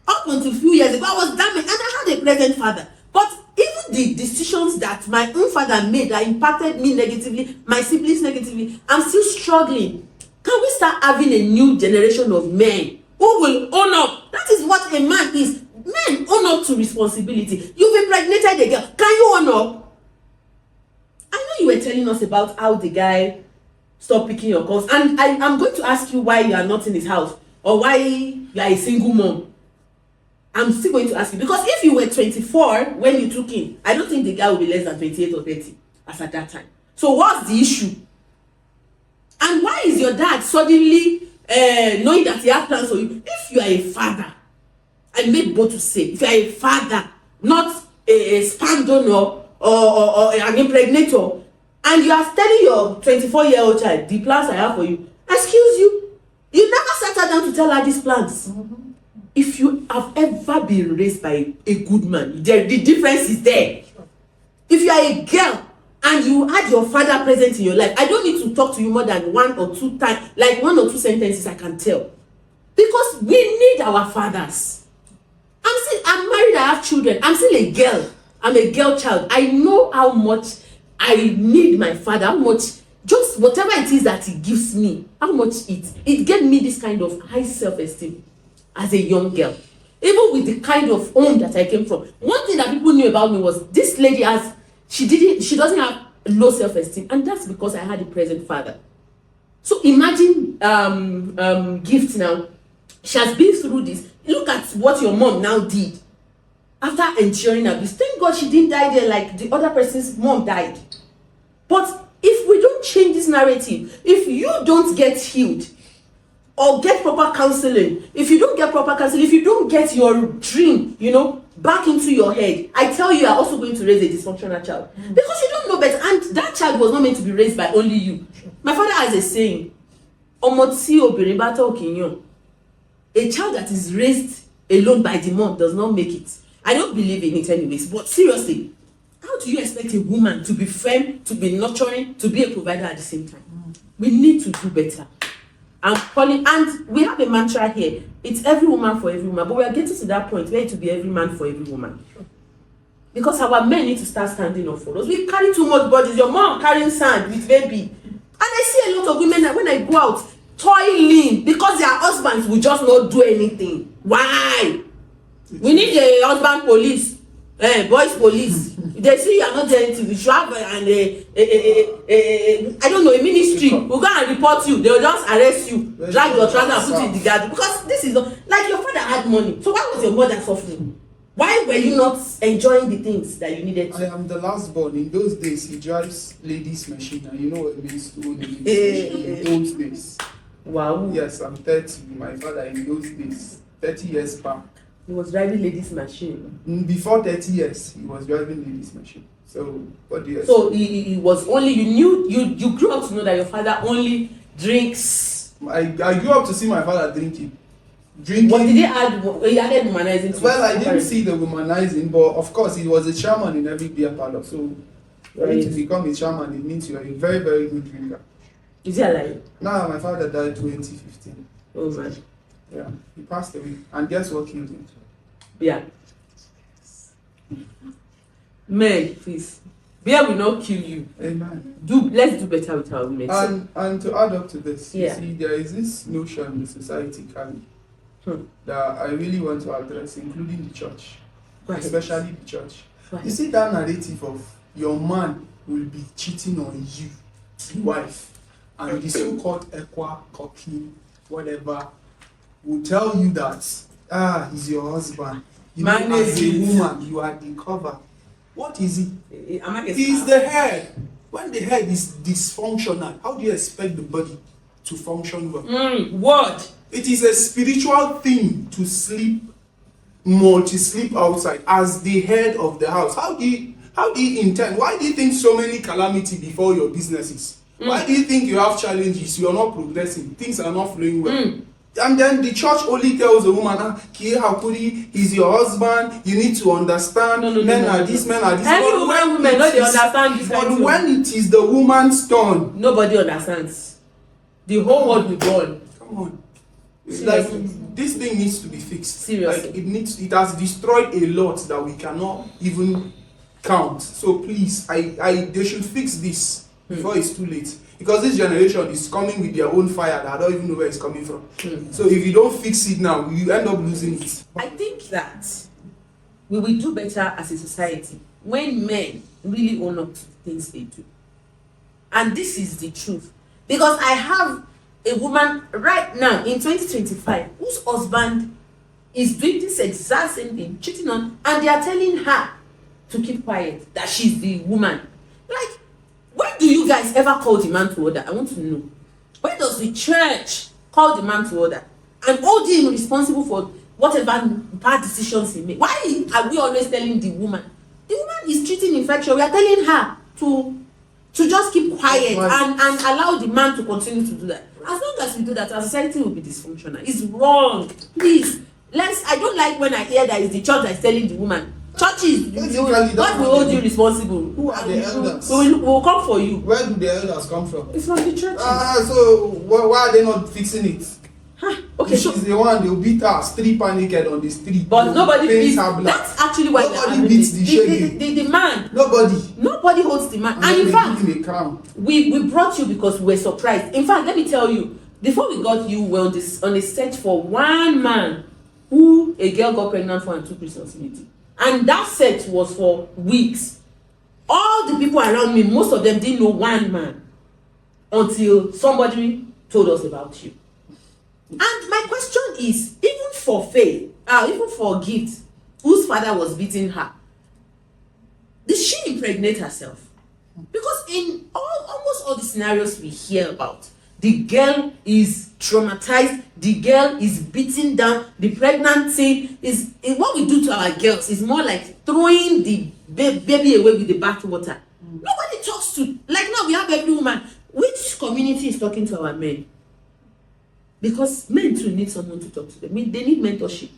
up until a few years ago, I was damaged and I had a present father. But even the decisions that my own father made that impacted me negatively, my siblings negatively, I'm still struggling. Can we start having a new generation of men who will own up? That is what a man is. Men own up to responsibility. You've impregnated a girl. Can you own up? I know you were telling us about how the guy stopped picking your calls, and I'm going to ask you why you are not in his house or why you are a single mom. I'm still going to ask you, because if you were 24 when you took him, I don't think the guy will be less than 28 or 30 as at that time. So what's the issue? And why is your dad suddenly knowing that he has plans for you? If you are a father, I make bold to say, if you are a father, not a sperm donor or an impregnator, and you are telling your 24-year-old child the plans I have for you, excuse you, you never sat her down to tell her these plans. If you have ever been raised by a good man, the difference is there. If you are a girl and you had your father present in your life, I don't need to talk to you more than one or two times, like one or two sentences I can tell. Because we need our fathers. I'm married, I have children. I'm still a girl. I'm a girl child. I know how much I need my father, how much, just whatever it is that he gives me, how much it gave me this kind of high self-esteem as a young girl. Even with the kind of home that I came from. One thing that people knew about me was this lady she doesn't have low self-esteem, and that's because I had a present father. So imagine Gift now. She has been through this. Look at what your mom now did after enduring abuse. Thank God she didn't die there like the other person's mom died. But if we don't change this narrative, if you don't get healed or get proper counseling, if you don't get proper counseling, if you don't get your dream, back into your head, I tell you are also going to raise a dysfunctional child. Because you don't know better. And that child was not meant to be raised by only you. My father has a saying, a child that is raised alone by the mom does not make it. I don't believe in it anyways. But seriously, how do you expect a woman to be firm, to be nurturing, to be a provider at the same time? We need to do better. I'm calling, and we have a mantra here. It's every woman for every woman. But we are getting to that point where it will be every man for every woman. Because our men need to start standing up for us. We carry too much bodies. Your mom carrying sand with baby. And I see a lot of women that when I go out, toiling because their husbands will just not do anything. Why? We need a husband police, boys police. If they see you are not doing anything, we should have I don't know, a ministry. We'll go and report you. They will just arrest you, drag your trouser and put you in the garden. Because this is not like your father had money. So why was your mother suffering? Why were you not enjoying the things that you needed I to? am the last born. In those days, he drives ladies' machine, and you know what it means to own a ladies' machine in those days. Wow. Yes, I'm 30. My father in those days, 30 years back. He was driving ladies' machine. Before 30 years, he was driving ladies' machine. So, what do you So he was only, you grew up to know that your father only drinks. I grew up to see my father drinking. Drinking. What did he add? He added womanizing to Well, it. I didn't see the womanizing, but of course, he was a chairman in every beer parlor. So, for you to become a chairman, it means you are a very, very good drinker. Is he alive? Now, my father died 2015. Oh man. Yeah, he passed away. And guess what killed him? Yeah. Men, please. Beer will not kill you. Amen. Let's do better with our women. And to add up to this, Yeah. you see, there is this notion the society carry Hmm. that I really want to address, including the church, Right. especially the church. Right. You see that narrative of your man will be cheating on you, the wife, and the so-called equa, cocky, whatever, will tell you that he's your husband. You know, Manage as a it. woman, you are the cover. What is he? Am I He's the head. When the head is dysfunctional, how do you expect the body to function well? What? It is a spiritual thing to sleep more, to sleep outside as the head of the house. How do you intend? Why do you think so many calamity before your businesses? Why do you think you have challenges? You are not progressing. Things are not flowing well. And then the church only tells the woman, Kie Hakuri, he's your husband, you need to understand. Men are this. Every But when woman it know they is- understand this kind But of- when it is the woman's turn, Nobody understands. The whole world will go on. come on. Seriously. Like, this thing needs to be fixed. Seriously. Like, it has destroyed a lot that we cannot even count. So please, they should fix this before it's too late. Because this generation is coming with their own fire that I don't even know where it's coming from. So if you don't fix it now, you end up losing it. I think that we will do better as a society when men really own up to the things they do. And this is the truth. Because I have a woman right now in 2025 whose husband is doing this exact same thing, cheating on, and they are telling her to keep quiet, that she's the woman. Like, when do you guys ever call the man to order? I want to know. When does the church call the man to order and hold him responsible for whatever bad decisions he made? Why are we always telling the woman? The woman is treating infection. We are telling her to just keep quiet and allow the man to continue to do that. As long as we do that, our society will be dysfunctional. It's wrong. Please, I don't like when I hear that it's the church that is telling the woman. Churches, God will hold you responsible. Who are the elders? We will come for you. Where do the elders come from? It's from the church. So why are they not fixing it? Okay, She's so the one, they'll beat her, strip her naked on the street. but nobody beats. Paint her black. That's actually why Nobody beats the shaggy. the man. Nobody Holds the man. And And in they fact, give him a crown. we brought you because we were surprised. In fact, let me tell you, before we got you, we were on a search for one man who a girl got pregnant for and took responsibility. And that search was for weeks. All the people around me, most of them didn't know one man until somebody told us about you. And my question is, even for faith, even for Gift, whose father was beating her, did she impregnate herself? Because in almost all the scenarios we hear about, the girl is traumatized, the girl is beaten down, the pregnancy is what we do to our girls is more like throwing the baby away with the bathwater. Nobody talks to, like now we have every woman. Which community is talking to our men? Because men too need someone to talk to them. They need mentorship.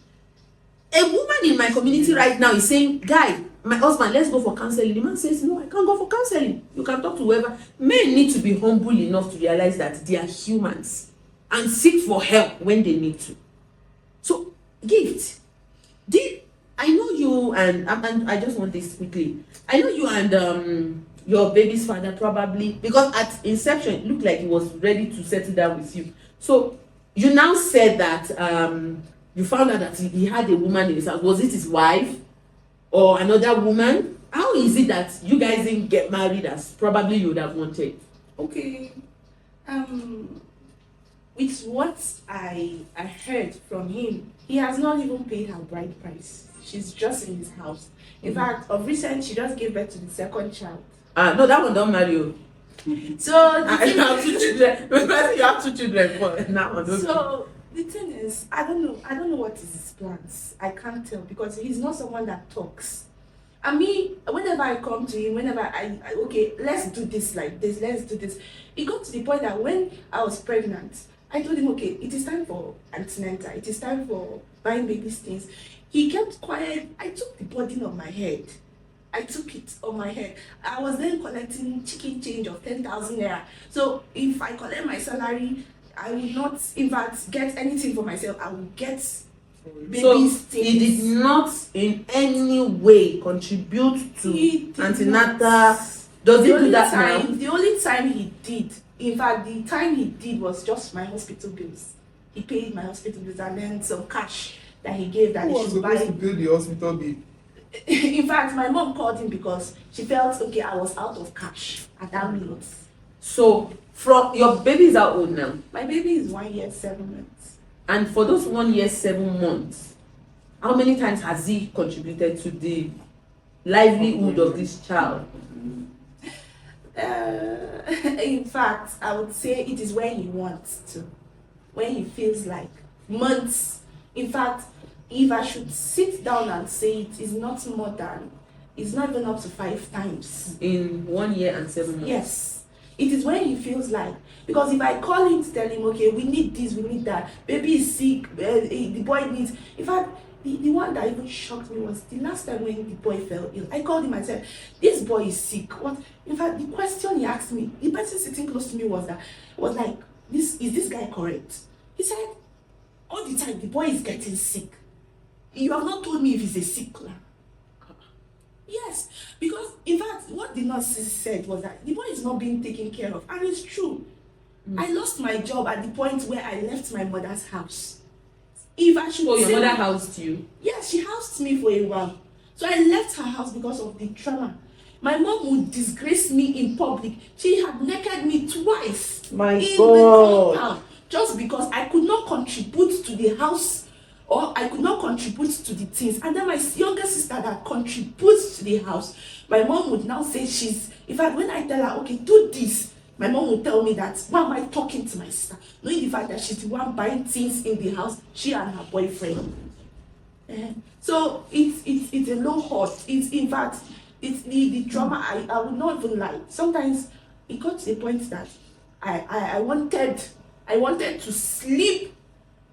A woman in my community right now is saying, guy, my husband, let's go for counseling. The man says, no, I can't go for counseling. You can talk to whoever. Men need to be humble enough to realize that they are humans and seek for help when they need to. So, Gift, I know you and I just want this quickly. I know you and your baby's father probably, because at inception it looked like he was ready to settle down with you. So you now said that you found out that he had a woman in his house. Was it his wife or another woman? How is it that you guys didn't get married as probably you would have wanted? Okay. With what I heard from him, he has not even paid her bride price. She's just in his house. In fact, of recent, she just gave birth to the second child. No, that one don't marry you. So the I thing have 2 children. Because you have 2 children for now. Okay. So the thing is, I don't know what is his plans. I can't tell because he's not someone that talks. I mean, whenever I come to him, whenever I okay, let's do this like this, let's do this. It got to the point that when I was pregnant, I told him, okay, it is time for antenatal, it is time for buying baby's things. He kept quiet. I took the burden on my head. I took it on my head. I was then collecting chicken change of 10,000 naira. So if I collect my salary, I will not, in fact, get anything for myself. I will get baby's things. He did not in any way contribute to antenatal. Does he do that now? The only time he did, in fact, the time he did was just my hospital bills. He paid my hospital bills and then some cash that he gave that Who he was should buy. supposed to pay the hospital bill? In fact, my mom called him because she felt okay, I was out of cash at that minute. So from your baby is how old now? My baby is 1 year 7 months. And for those 1 year 7 months, how many times has he contributed to the livelihood of this child? In fact, I would say it is when he wants to, when he feels like months. In fact, if I should sit down and say it, is not more than, it's not even up to 5 times. In 1 year and 7 months? Yes. It is when he feels like, because if I call him to tell him, okay, we need this, we need that, baby is sick, the boy needs, in fact, the one that even shocked me was the last time when the boy fell ill. I called him and said, this boy is sick. What? In fact, the question he asked me, the person sitting close to me was like, is this guy correct? He said, all the time, the boy is getting sick. You have not told me if he's a sick lad. Yes, because in fact, what the nurses said was that the boy is not being taken care of, and it's true. I lost my job at the point where I left my mother's house. If I should So your say, mother housed you? yes, she housed me for a while. So I left her house because of the trauma. My mom would disgrace me in public. She had naked me twice My in God. the compound just because I could not contribute to the house or I could not contribute to the things. And then my younger sister that contributes to the house, my mom would now say in fact, when I tell her, okay, do this, my mom would tell me that, why am I talking to my sister? Knowing the fact that she's the one buying things in the house, she and her boyfriend. So it's a low hurt. It's in fact, it's the trauma. I would not even lie. Sometimes it got to the point that I wanted to sleep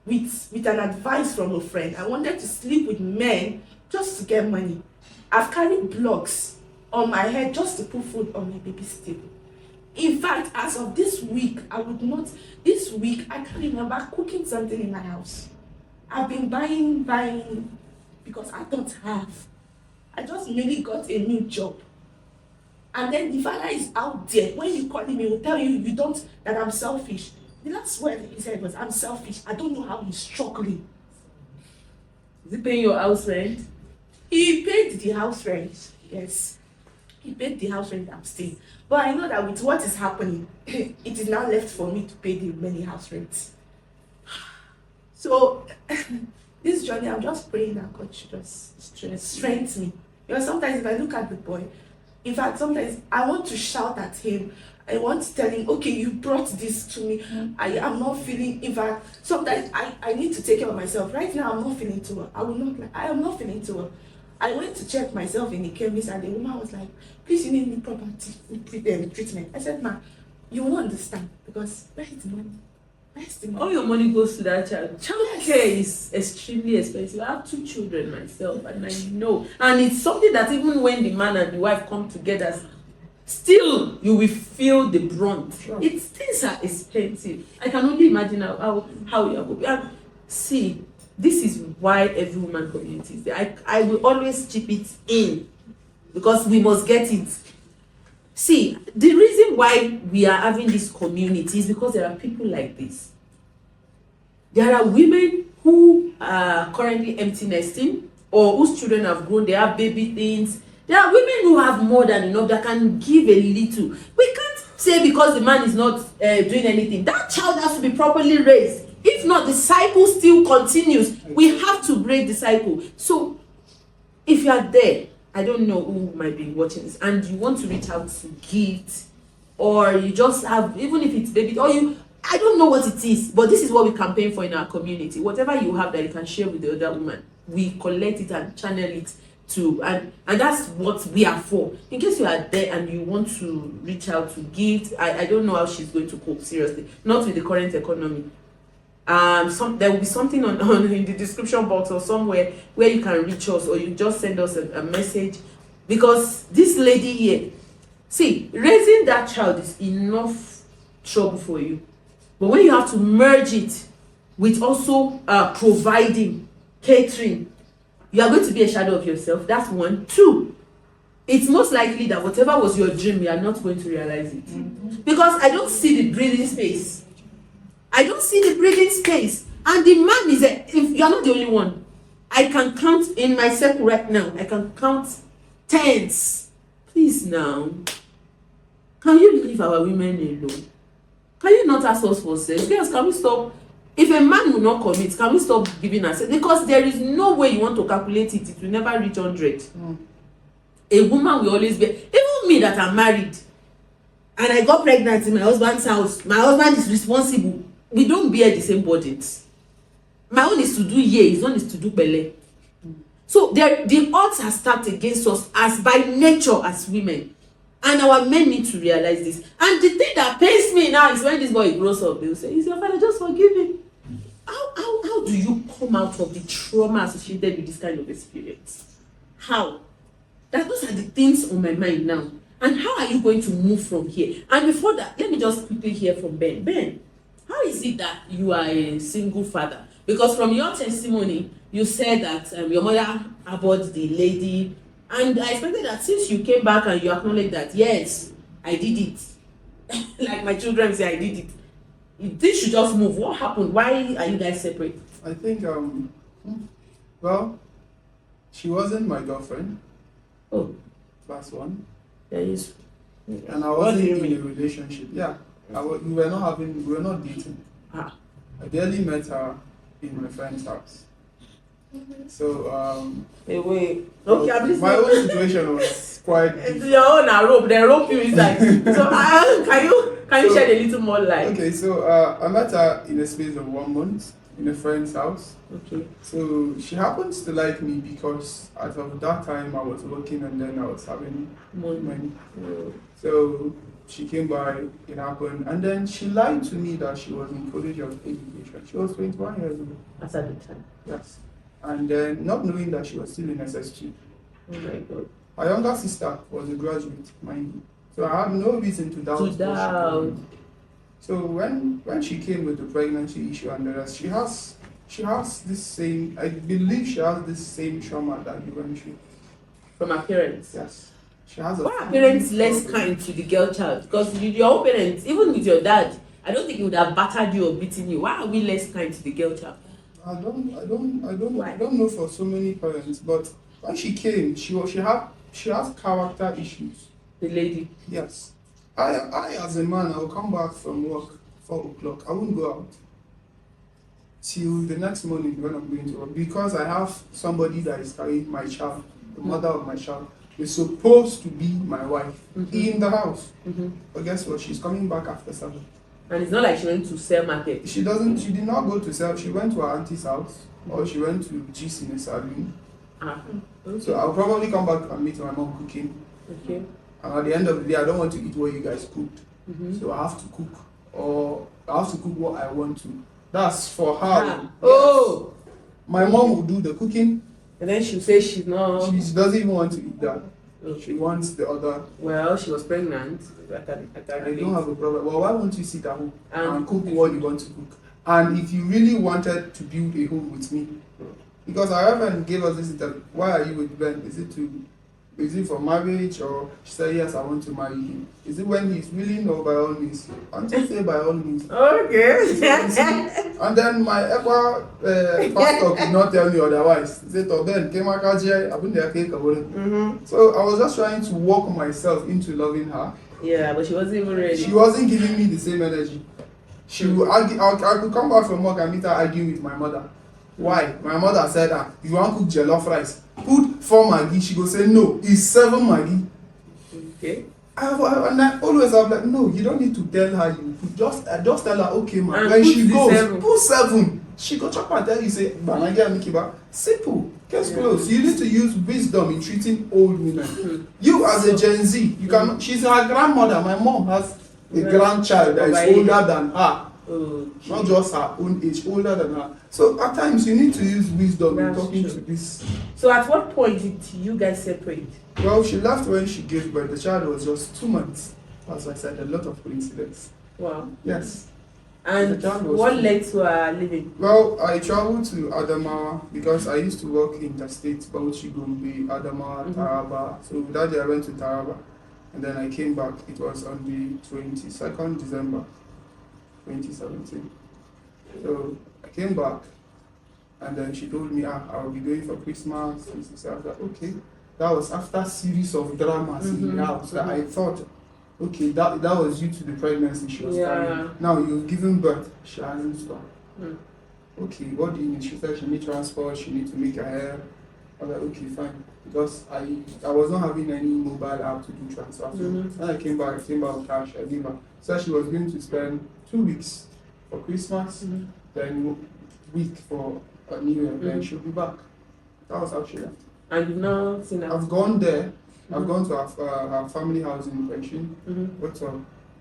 with an advice from a friend. I wanted to sleep with men just to get money. I've carried blocks on my head just to put food on my baby's table. In fact, as of this week, I can't remember cooking something in my house. I've been buying because I don't have. I just really got a new job. And then the father is out there. When you call him, he will tell you that I'm selfish. The last word he said was, I'm selfish. I don't know how he's struggling. Is he paying your house rent? He paid the house rent, yes. He paid the house rent I'm staying. But I know that with what is happening, it is now left for me to pay the many house rents. So, this journey, I'm just praying that God should just strengthen me. Because sometimes if I look at the boy, in fact, sometimes I want to shout at him. I want to tell him, okay, you brought this to me. I am not feeling, in fact, sometimes I need to take care of myself. Right now, I'm not feeling too well. I am not feeling too well. I went to check myself in the chemist and the woman was like, please, you need proper treatment. I said, ma, you will not understand because where is the money? Where's the money? All your money goes to that child. Childcare is extremely expensive. I have 2 children myself and I know. And it's something that even when the man and the wife come together, still you will feel the brunt. Sure. Things are expensive. I can only imagine how you are going. And see, this is why every woman community is there. I will always chip it in because we must get it. See, the reason why we are having this community is because there are people like this. There are women who are currently empty nesting or whose children have grown, they have baby things. There are women who have more than enough that can give a little. We can't say because the man is not doing anything. That child has to be properly raised. If not, the cycle still continues. We have to break the cycle. So if you are there, I don't know who might be watching this, and you want to reach out to gift, or you just have, even if it's baby, or you, I don't know what it is, but this is what we campaign for in our community. Whatever you have that you can share with the other woman, we collect it and channel it to, and that's what we are for. In case you are there and you want to reach out to gift, I don't know how she's going to cope, seriously, not with the current economy. There will be something on in the description box or somewhere where you can reach us, or you just send us a message, because this lady here, see, raising that child is enough trouble for you, but when you have to merge it with also providing, catering, you are going to be a shadow of yourself. That's one. Two, it's most likely that whatever was your dream, you are not going to realize it, because I don't see the breathing space. I don't see the breathing space. And the man is if you are not the only one. I can count in my circle right now. I can count tens. Please now. Can you leave our women alone? Can you not ask us for sex? Girls, can we stop? If a man will not commit, can we stop giving us sex? Because there is no way you want to calculate it. It will never reach 100. A woman will always be. Even me that I'm married, and I got pregnant in my husband's house. My husband is responsible. We don't bear the same burdens. My own is to do ye, his own is to do bele. So the odds are stacked against us as by nature as women. And our men need to realize this. And the thing that pains me now is when this boy grows up, they'll say, is your father, just forgive him. How do you come out of the trauma associated with this kind of experience? How? Those are the things on my mind now. And how are you going to move from here? And before that, let me just quickly hear from Ben. Ben, how is it that you are a single father? Because from your testimony, you said that your mother aborted the lady. And I expected that since you came back and you acknowledged that, yes, I did it. Like my children say, I did it. This should just move. What happened? Why are you guys separate? I think, well, she wasn't my girlfriend. Oh. That's one. There is. And I wasn't in a relationship. Yeah. We were not dating. Ah. I barely met her in my friend's house. So, wait. Okay, I'm listening. my own situation was quite It's your own rope. They rope you inside. So, can you shed a little more light? Okay, so I met her in a space of 1 month in a friend's house. Okay. So she happens to like me because as of that time I was working and then I was having money. So she came by, it happened, and then she lied to me that she was in college of education. She was 21 years old. That's at the time. Yes. And then not knowing that she was still in SSG. Oh my God. Her younger sister was a graduate, mind you. So I had no reason to doubt. To doubt. So when she came with the pregnancy issue and the rest, she has this same, I believe she has this same trauma that you went through. From her parents? Yes. She has a Why are parents less kind to the girl child? Because with your own parents, even with your dad, I don't think he would have battered you or beaten you. Why are we less kind to the girl child? I don't know for so many parents, but when she came, she has character issues. The lady. Yes. I as a man, I'll come back from work 4 o'clock. I won't go out till the next morning when I'm going to work, because I have somebody that is carrying my child, the mother of my child, is supposed to be my wife in the house. But guess what? She's coming back after 7. And it's not like she went to sell market. She did not go to sell. She went to her auntie's house, or she went to G's in a salon. Okay. So I'll probably come back and meet my mom cooking. Okay. And at the end of the day, I don't want to eat what you guys cooked. So I have to cook, or I have to cook what I want to. That's for her. Yes. Oh! My mom will do the cooking. And then she'll say she's not. She doesn't even want to eat that. She wants the other. Well, she was pregnant. I don't have a problem. Well, why won't you sit at home and cook what you want to cook? And if you really wanted to build a home with me, because our husband gave us this interview, why are you with Ben? Is it to Is it for marriage? Or she said, yes, I want to marry him. Is it when he's willing or by all means? Auntie say by all means. Okay. And then my ever pastor could not tell me otherwise. He said, oh, Ben, so I was just trying to walk myself into loving her. Yeah, but she wasn't even ready. She wasn't giving me the same energy. She would argue. I could come back from work and meet her arguing with my mother. Why? My mother said, if you want to cook jollof rice, put 4 Maggi. She go say, no, it's 7 Maggi. Okay. And I always have like, no, you don't need to tell her you put. Just tell her, okay, man. And When put she the goes, 7. put 7. She go chop and tell you, say, Banagi and Mikiba. Simple. Case close. You need to use wisdom in treating old women. You as a Gen Z, you can. She's her grandmother. My mom has a grandchild that is older than her. Not just her own age, older than her. So at times you need to use wisdom in talking to this. So at what point did you guys separate? Well, she left when she gave birth. The child was just 2 months. As I said, a lot of coincidence. Wow. Yes. And what led to her leaving? Well, I traveled to Adamawa because I used to work in the state, Bauchi, Gombe, Adamawa, Taraba. So that day I went to Taraba, and then I came back. It was on the 22nd December, 2017. So I came back, and then she told me, I'll be going for Christmas. I was like, okay. That was after a series of dramas in the house that I thought, okay, that was due to the pregnancy she was carrying. Now you're giving birth, she hasn't stopped. Okay, what do you need? She said she needs transport, she needs to make her hair. I was like, okay, fine. Because I was not having any mobile app to do transfer. So when I came back with cash, I gave her. So she was going to spend 2 weeks for Christmas, then week for New Year, then she'll be back. That was how she left. And you've now seen her? I've gone there. I've gone to our family house in Pension. But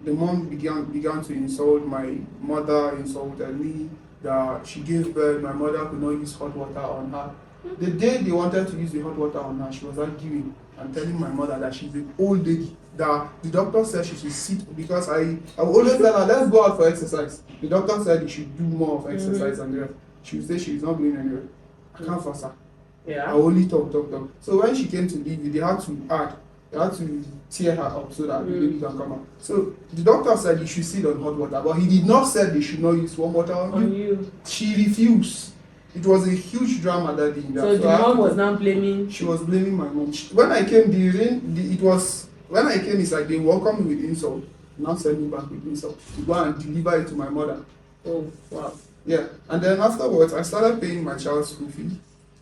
the mom began to insult my mother, insulted me, that she gave birth, my mother could not use hot water on her. The day they wanted to use the hot water on her, she was arguing and telling my mother that she's an old lady, that the doctor said she should sit, because I always tell her, let's go out for exercise. The doctor said you should do more of exercise and the rest. She would say she's not going anywhere. I can't force her. I only talk. So when she came to leave, they had to tear her up so that the baby can come out. So the doctor said you should sit on hot water, but he did not say they should not use warm water on you. She refused. It was a huge drama that day. So the mom was now blaming? She was blaming my mom. When I came, it's like they welcomed me with insult. Now send me back with insult to go and deliver it to my mother. Oh, wow. Yeah, and then afterwards, I started paying my child's school fee.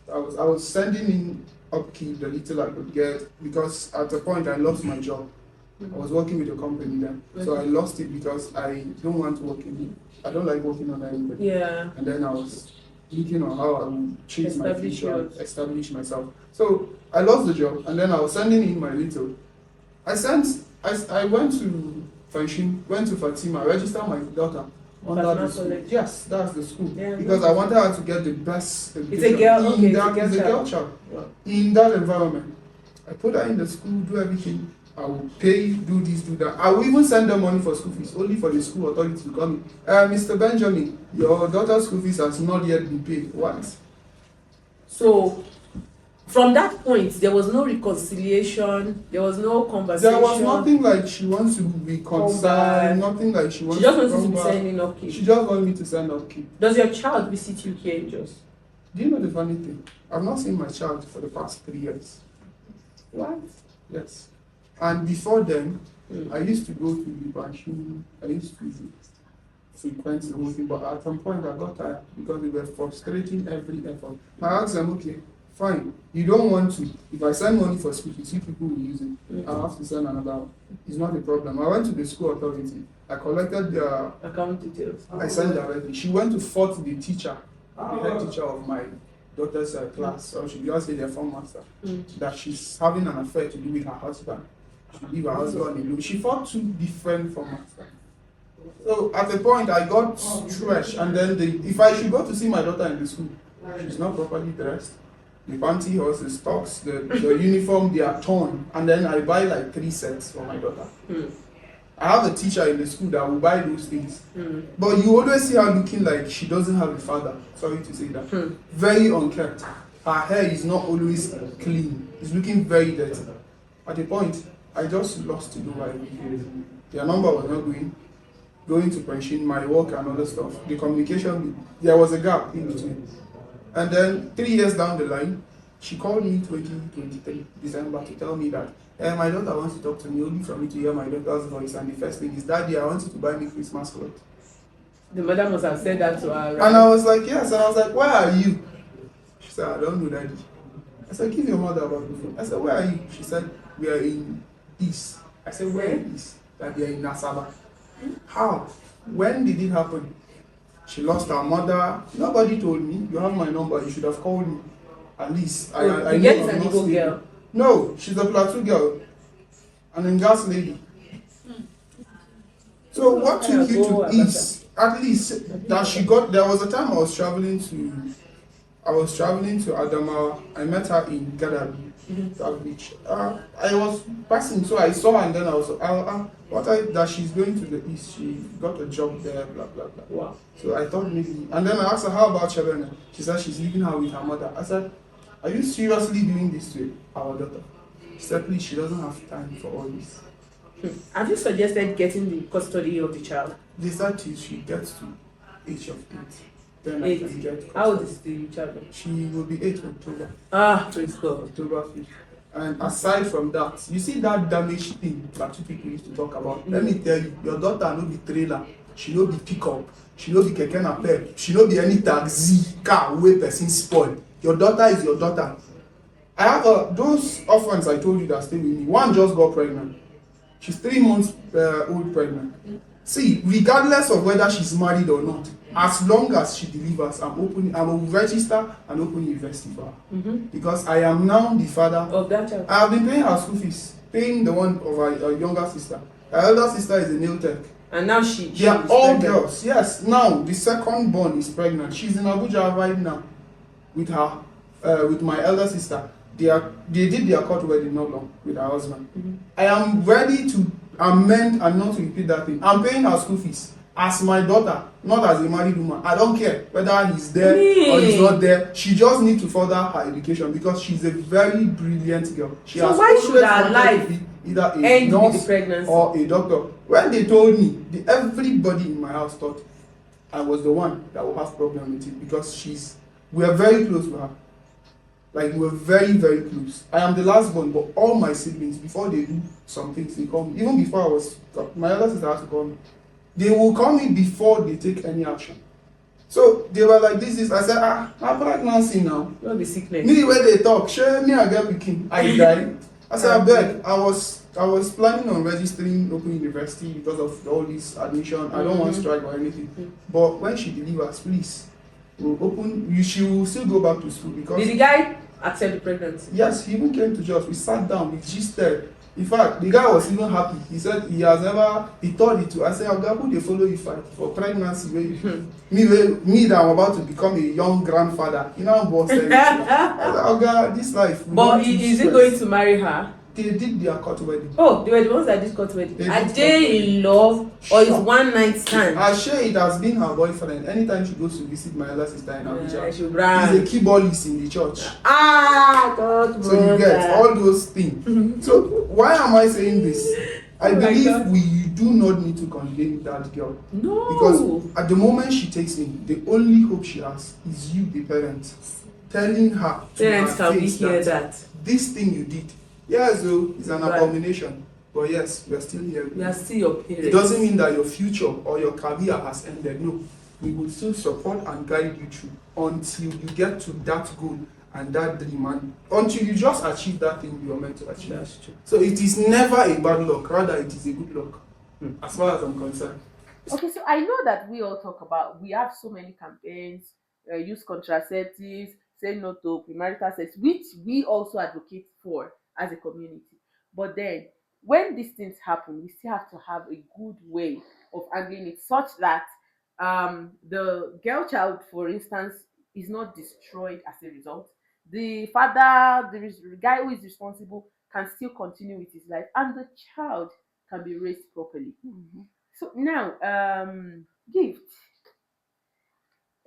I was sending in upkeep the little I could get, because at a point I lost my job. I was working with a company then, so I lost it because I don't want to work I don't like working on anybody. Yeah. And then I was looking on how I would change my future, establish myself. So I lost the job, and then I was sending in my little. I went to Fanshin, went to Fatima, registered my daughter. Yes, that's the school. Yeah, because I wanted her to get the best education. It's a girl, okay, it's a girl child. Yeah. In that environment, I put her in the school, do everything. I will pay, do this, do that. I will even send them money for school fees, only for the school authority to come in. Mr. Benjamin, your daughter's school fees has not yet been paid. What? So, from that point, there was no reconciliation, there was no conversation. There was nothing like she wants to be concerned, nothing like she wants to come back. She just wants to be sending upkeep. She just wants me to send upkeep. Does your child visit you here in Jos? Do you know the funny thing? I've not seen my child for the past 3 years. What? Yes. And before then, I used to go to the Banshee, I used to frequent the whole thing, but at some point I got tired because they were frustrating every effort. I asked them, okay, fine, you don't want to. If I send money for school fees, you people will use it. I have to send another one. It's not a problem. I went to the school authority. I collected their account details. I sent directly. She went to fault the teacher, the head teacher of my daughter's class, or she just say their form master, that she's having an affair to do with her husband. She leave her husband alone. She fought 2 different form masters. So at the point I got stressed, and then if I should go to see my daughter in the school, she's not properly dressed. The panty has the stocks, the uniform, they are torn, and then I buy like 3 sets for my daughter. I have a teacher in the school that will buy those things. But you always see her looking like she doesn't have a father. Sorry to say that. Very unkempt. Her hair is not always clean. It's looking very dirty. At a point, I just lost to Dubai because their number was not going to pension, my work and other stuff. The communication, there was a gap in between. And then 3 years down the line, she called me 2023 December to tell me that my daughter wants to talk to me only for me to hear my daughter's voice. And the first thing is, Daddy, I want you to buy me Christmas clothes. The mother must have said that to her, right? And I was like, yes. And I was like, where are you? She said, I don't know, Daddy. I said, give your mother about the phone. I said, where are you? She said, we are in East. I said, where in East? That we are in Nasaba. How? When did it happen? She lost her mother. Nobody told me. You have my number. You should have called me. At least. Oh, I the know girl is I'm an not Igbo sleeping. girl. No, she's a Plateau girl. An Ngas lady. So what took you to East? At least that she got. There was a time I was traveling to Adamawa. I met her in Gadabi, that beach. I was passing, so I saw her, and then I was that she's going to the east. She got a job there, blah blah blah. Wow. So I thought maybe, and then I asked her, how about Shabana? She said she's leaving her with her mother. I said, are you seriously doing this to our daughter? She said, please, she doesn't have time for all this. Have you suggested getting the custody of the child? They said till she gets to age of 8. Then I 8. can get How old custody. is the child? She will be 8 October. Praise God. October 5th. And aside from that, you see that damage thing that you people used to talk about. Let me tell you, your daughter no be trailer, she no be pickup, she no be keke napep, she no be any taxi car wey person spoil. Your daughter is your daughter. I have those orphans I told you that stay with me. One just got pregnant. She's 3 months old pregnant. See, regardless of whether she's married or not, as long as she delivers, I will register and open university for her. Because I am now the father Of that child. I have been paying her school fees, paying the one of her younger sister. Her elder sister is a nail tech. And now she They are is all pregnant. girls. Yes, now the second born is pregnant. She's in Abuja right now with her, with my elder sister. They did their court wedding not long with her husband. I am ready to amend and not to repeat that thing. I'm paying her school fees as my daughter, not as a married woman. I don't care whether he's there or he's not there. She just needs to further her education because she's a very brilliant girl. She So has why should always her wanted life to be either a end with nurse the pregnancy? or a doctor. When they told me, everybody in my house thought I was the one that will have problem with it because we are very close to her. Like, we're very, very close. I am the last born, but all my siblings, before they do some things, they call me. Even before my elder sister has to call me. They will call me before they take any action. So they were like, I said, I'm pregnancy now. Not the sickness. Me, where they talk, share me, I get pikin. I die. I said, I beg. I was planning on registering Open University because of all this admission. I don't want strike or anything. But when she delivers, please, she will still go back to school because. Did the guy accept the pregnancy? Yes, he even came to Jos. We sat down, we gisted. In fact, the guy was even happy. He said he thought it too. I said, Oga, who they follow you fight for pregnancy? Me that I'm about to become a young grandfather. You know, I'm boss. I said, Oga, this life. But is he going to marry her? They did their court wedding. Oh, they were the ones that did court wedding. They Are did they court in love or is Sure. one night stand? I share it has been her boyfriend. Anytime she goes to visit my elder sister in Abuja, She ran. he's a keyboardist in the church. God, So you get all those things. So why am I saying this? I Oh my believe God. we do not need to condemn that girl. No. Because at the moment she takes in, the only hope she has is you, the parent, telling her to Parents, her can we face hear that? this thing you did, yes, though, it's an Right. abomination. But yes, we are still here. We are still your parents. It doesn't mean that your future or your career has ended. No, we will still support and guide you through until you get to that goal and that dream, and until you just achieve that thing you are meant to achieve. That's true. So it is never a bad luck, rather it is a good luck, as far as I'm concerned. Okay, so I know that we all talk about, we have so many campaigns, use contraceptives, say no to premarital sex, which we also advocate for as a community. But then, when these things happen, we still have to have a good way of handling it such that the girl child, for instance, is not destroyed as a result. The father, the guy who is responsible, can still continue with his life, and the child can be raised properly. So now, Gift,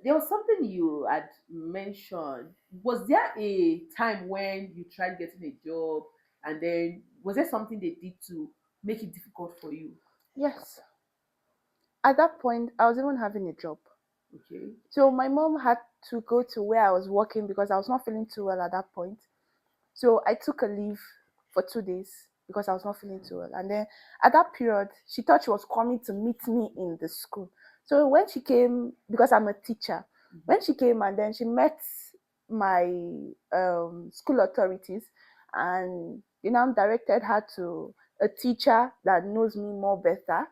there was something you had mentioned. Was there a time when you tried getting a job And then was there something they did to make it difficult for you? Yes. At that point, I was even having a job. Okay. So my mom had to go to where I was working because I was not feeling too well at that point. So I took a leave for 2 days because I was not feeling too well. And then at that period, she thought she was coming to meet me in the school. So when she came, because I'm a teacher, when she came and then she met my school authorities, and you know, directed her to a teacher that knows me more better,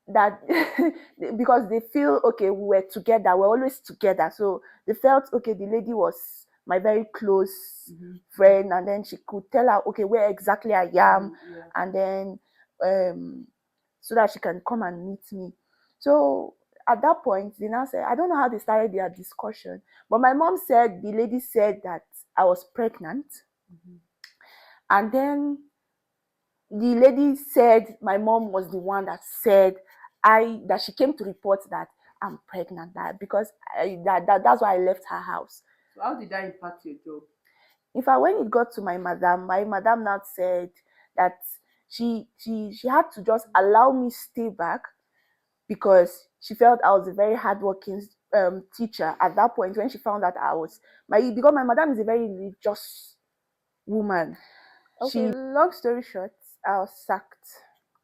that because they feel okay, we were together, we're always together, so they felt okay, the lady was my very close friend, and then she could tell her okay where exactly I am, Yeah. and then so that she can come and meet me. So at that point they now said, I don't know how they started their discussion, but my mom said the lady said that I was pregnant, and then the lady said my mom was the one that said I that she came to report that I'm pregnant, that because that's why I left her house. So how did that impact your job? In fact, when it got to my madam now said that she had to just allow me stay back because she felt I was a very hardworking teacher at that point. When she found that I was because my madam is a very religious woman. Okay, long story short, I was sacked.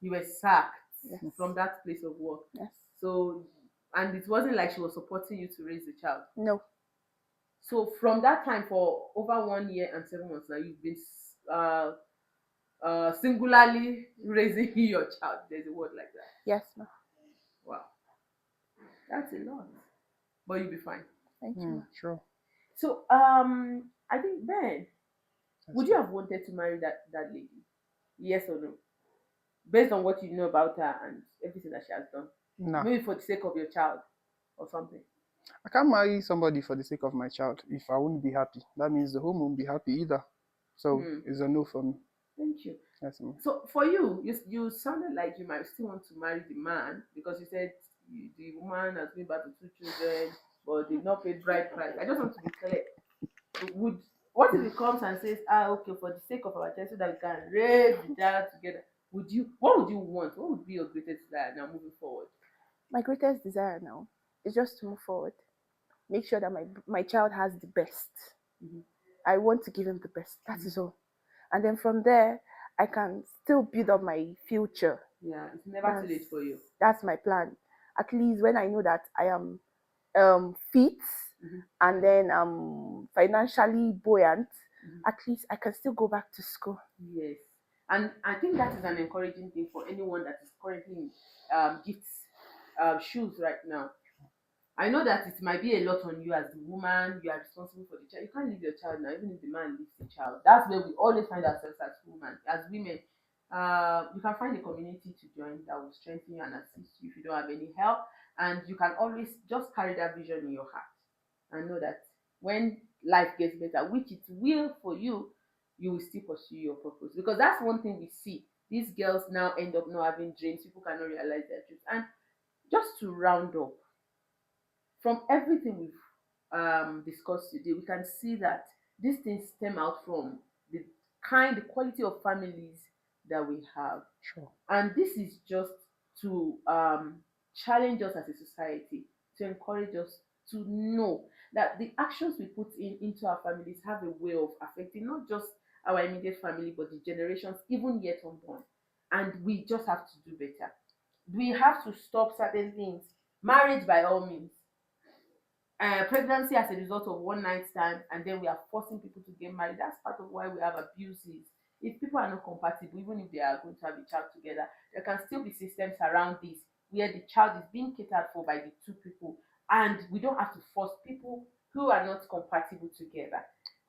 You were sacked Yes. from that place of work. Yes. So, and it wasn't like she was supporting you to raise the child. No. So from that time for over 1 year and 7 months now, you've been singularly raising your child. There's a word like that. Yes, no. Wow, that's a lot. But you'll be fine. Thank you. Sure. So I think Ben, would you have wanted to marry that lady? Yes or no? Based on what you know about her and everything that she has done. Nah, Maybe for the sake of your child or something. I can't marry somebody for the sake of my child if I won't be happy. That means the home won't be happy either. So it's a no for me. Thank you. Yes, ma'am. So for you, you sounded like you might still want to marry the man because you said the woman has been back to 2 children, but they've not paid bride price. I just want to be clear. Would what if he comes and says, okay, for the sake of our child, so that we can raise the child together? Would you? What would you want? What would be your greatest desire now moving forward? My greatest desire now is just to move forward. Make sure that my child has the best. I want to give him the best. That is all. And then from there, I can still build up my future. Yeah, it's never too late for you. That's my plan. At least when I know that I am fit and then I'm financially buoyant, at least I can still go back to school. Yes, and I think that is an encouraging thing for anyone that is currently in gifts shoes right now. I know that it might be a lot on you as the woman. You are responsible for the child. You can't leave your child now, even if the man leaves the child. That's where we always find ourselves as women. As women, you can find a community to join that will strengthen you and assist you if you don't have any help. And you can always just carry that vision in your heart and know that when life gets better, which it will for you, you will still pursue your purpose. Because that's one thing we see. These girls now end up not having dreams. People cannot realize their dreams. And just to round up, from everything we've discussed today, we can see that these things stem out from the quality of families that we have. Sure. And this is just to challenge us as a society, to encourage us to know that the actions we put into our families have a way of affecting not just our immediate family, but the generations even yet unborn. And we just have to do better. We have to stop certain things. Marriage by all means, pregnancy as a result of one night stand, and then we are forcing people to get married. That's part of why we have abuses. If people are not compatible, even if they are going to have a child together, there can still be systems around this where the child is being catered for by the two people, and we don't have to force people who are not compatible together.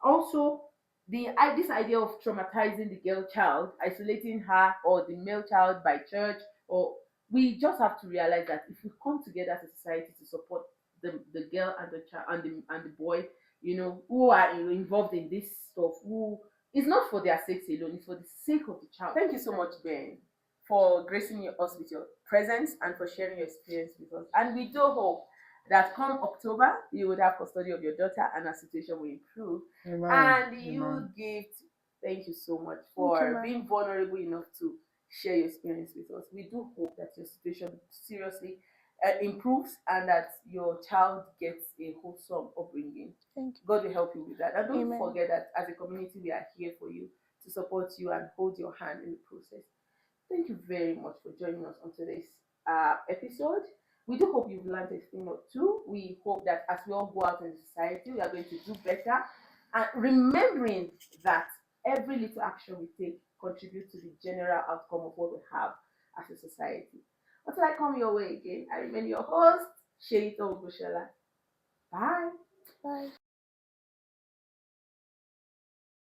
Also, this idea of traumatizing the girl child, isolating her or the male child by church, or we just have to realize that if we come together as a society to support the girl and the child and the boy, who are involved in this stuff, who it's not for their sakes alone, it's for the sake of the child. Thank you so much, Ben, for gracing us with your presence and for sharing your experience with us. And we do hope that come October, you would have custody of your daughter and her situation will improve. Amen. And you Amen. give Thank you so much you, for ma'am. being vulnerable enough to share your experience with us. We do hope that your situation seriously improves and that your child gets a wholesome upbringing. Thank you. God will help you with that. And don't Amen. forget that as a community, we are here for you to support you and hold your hand in the process. Thank you very much for joining us on today's episode. We do hope you've learned a thing or two. We hope that as we all go out in society, we are going to do better. And remembering that every little action we take contributes to the general outcome of what we have as a society. Until I come your way again, I remain your host, Sheito Ogushola. Bye. Bye.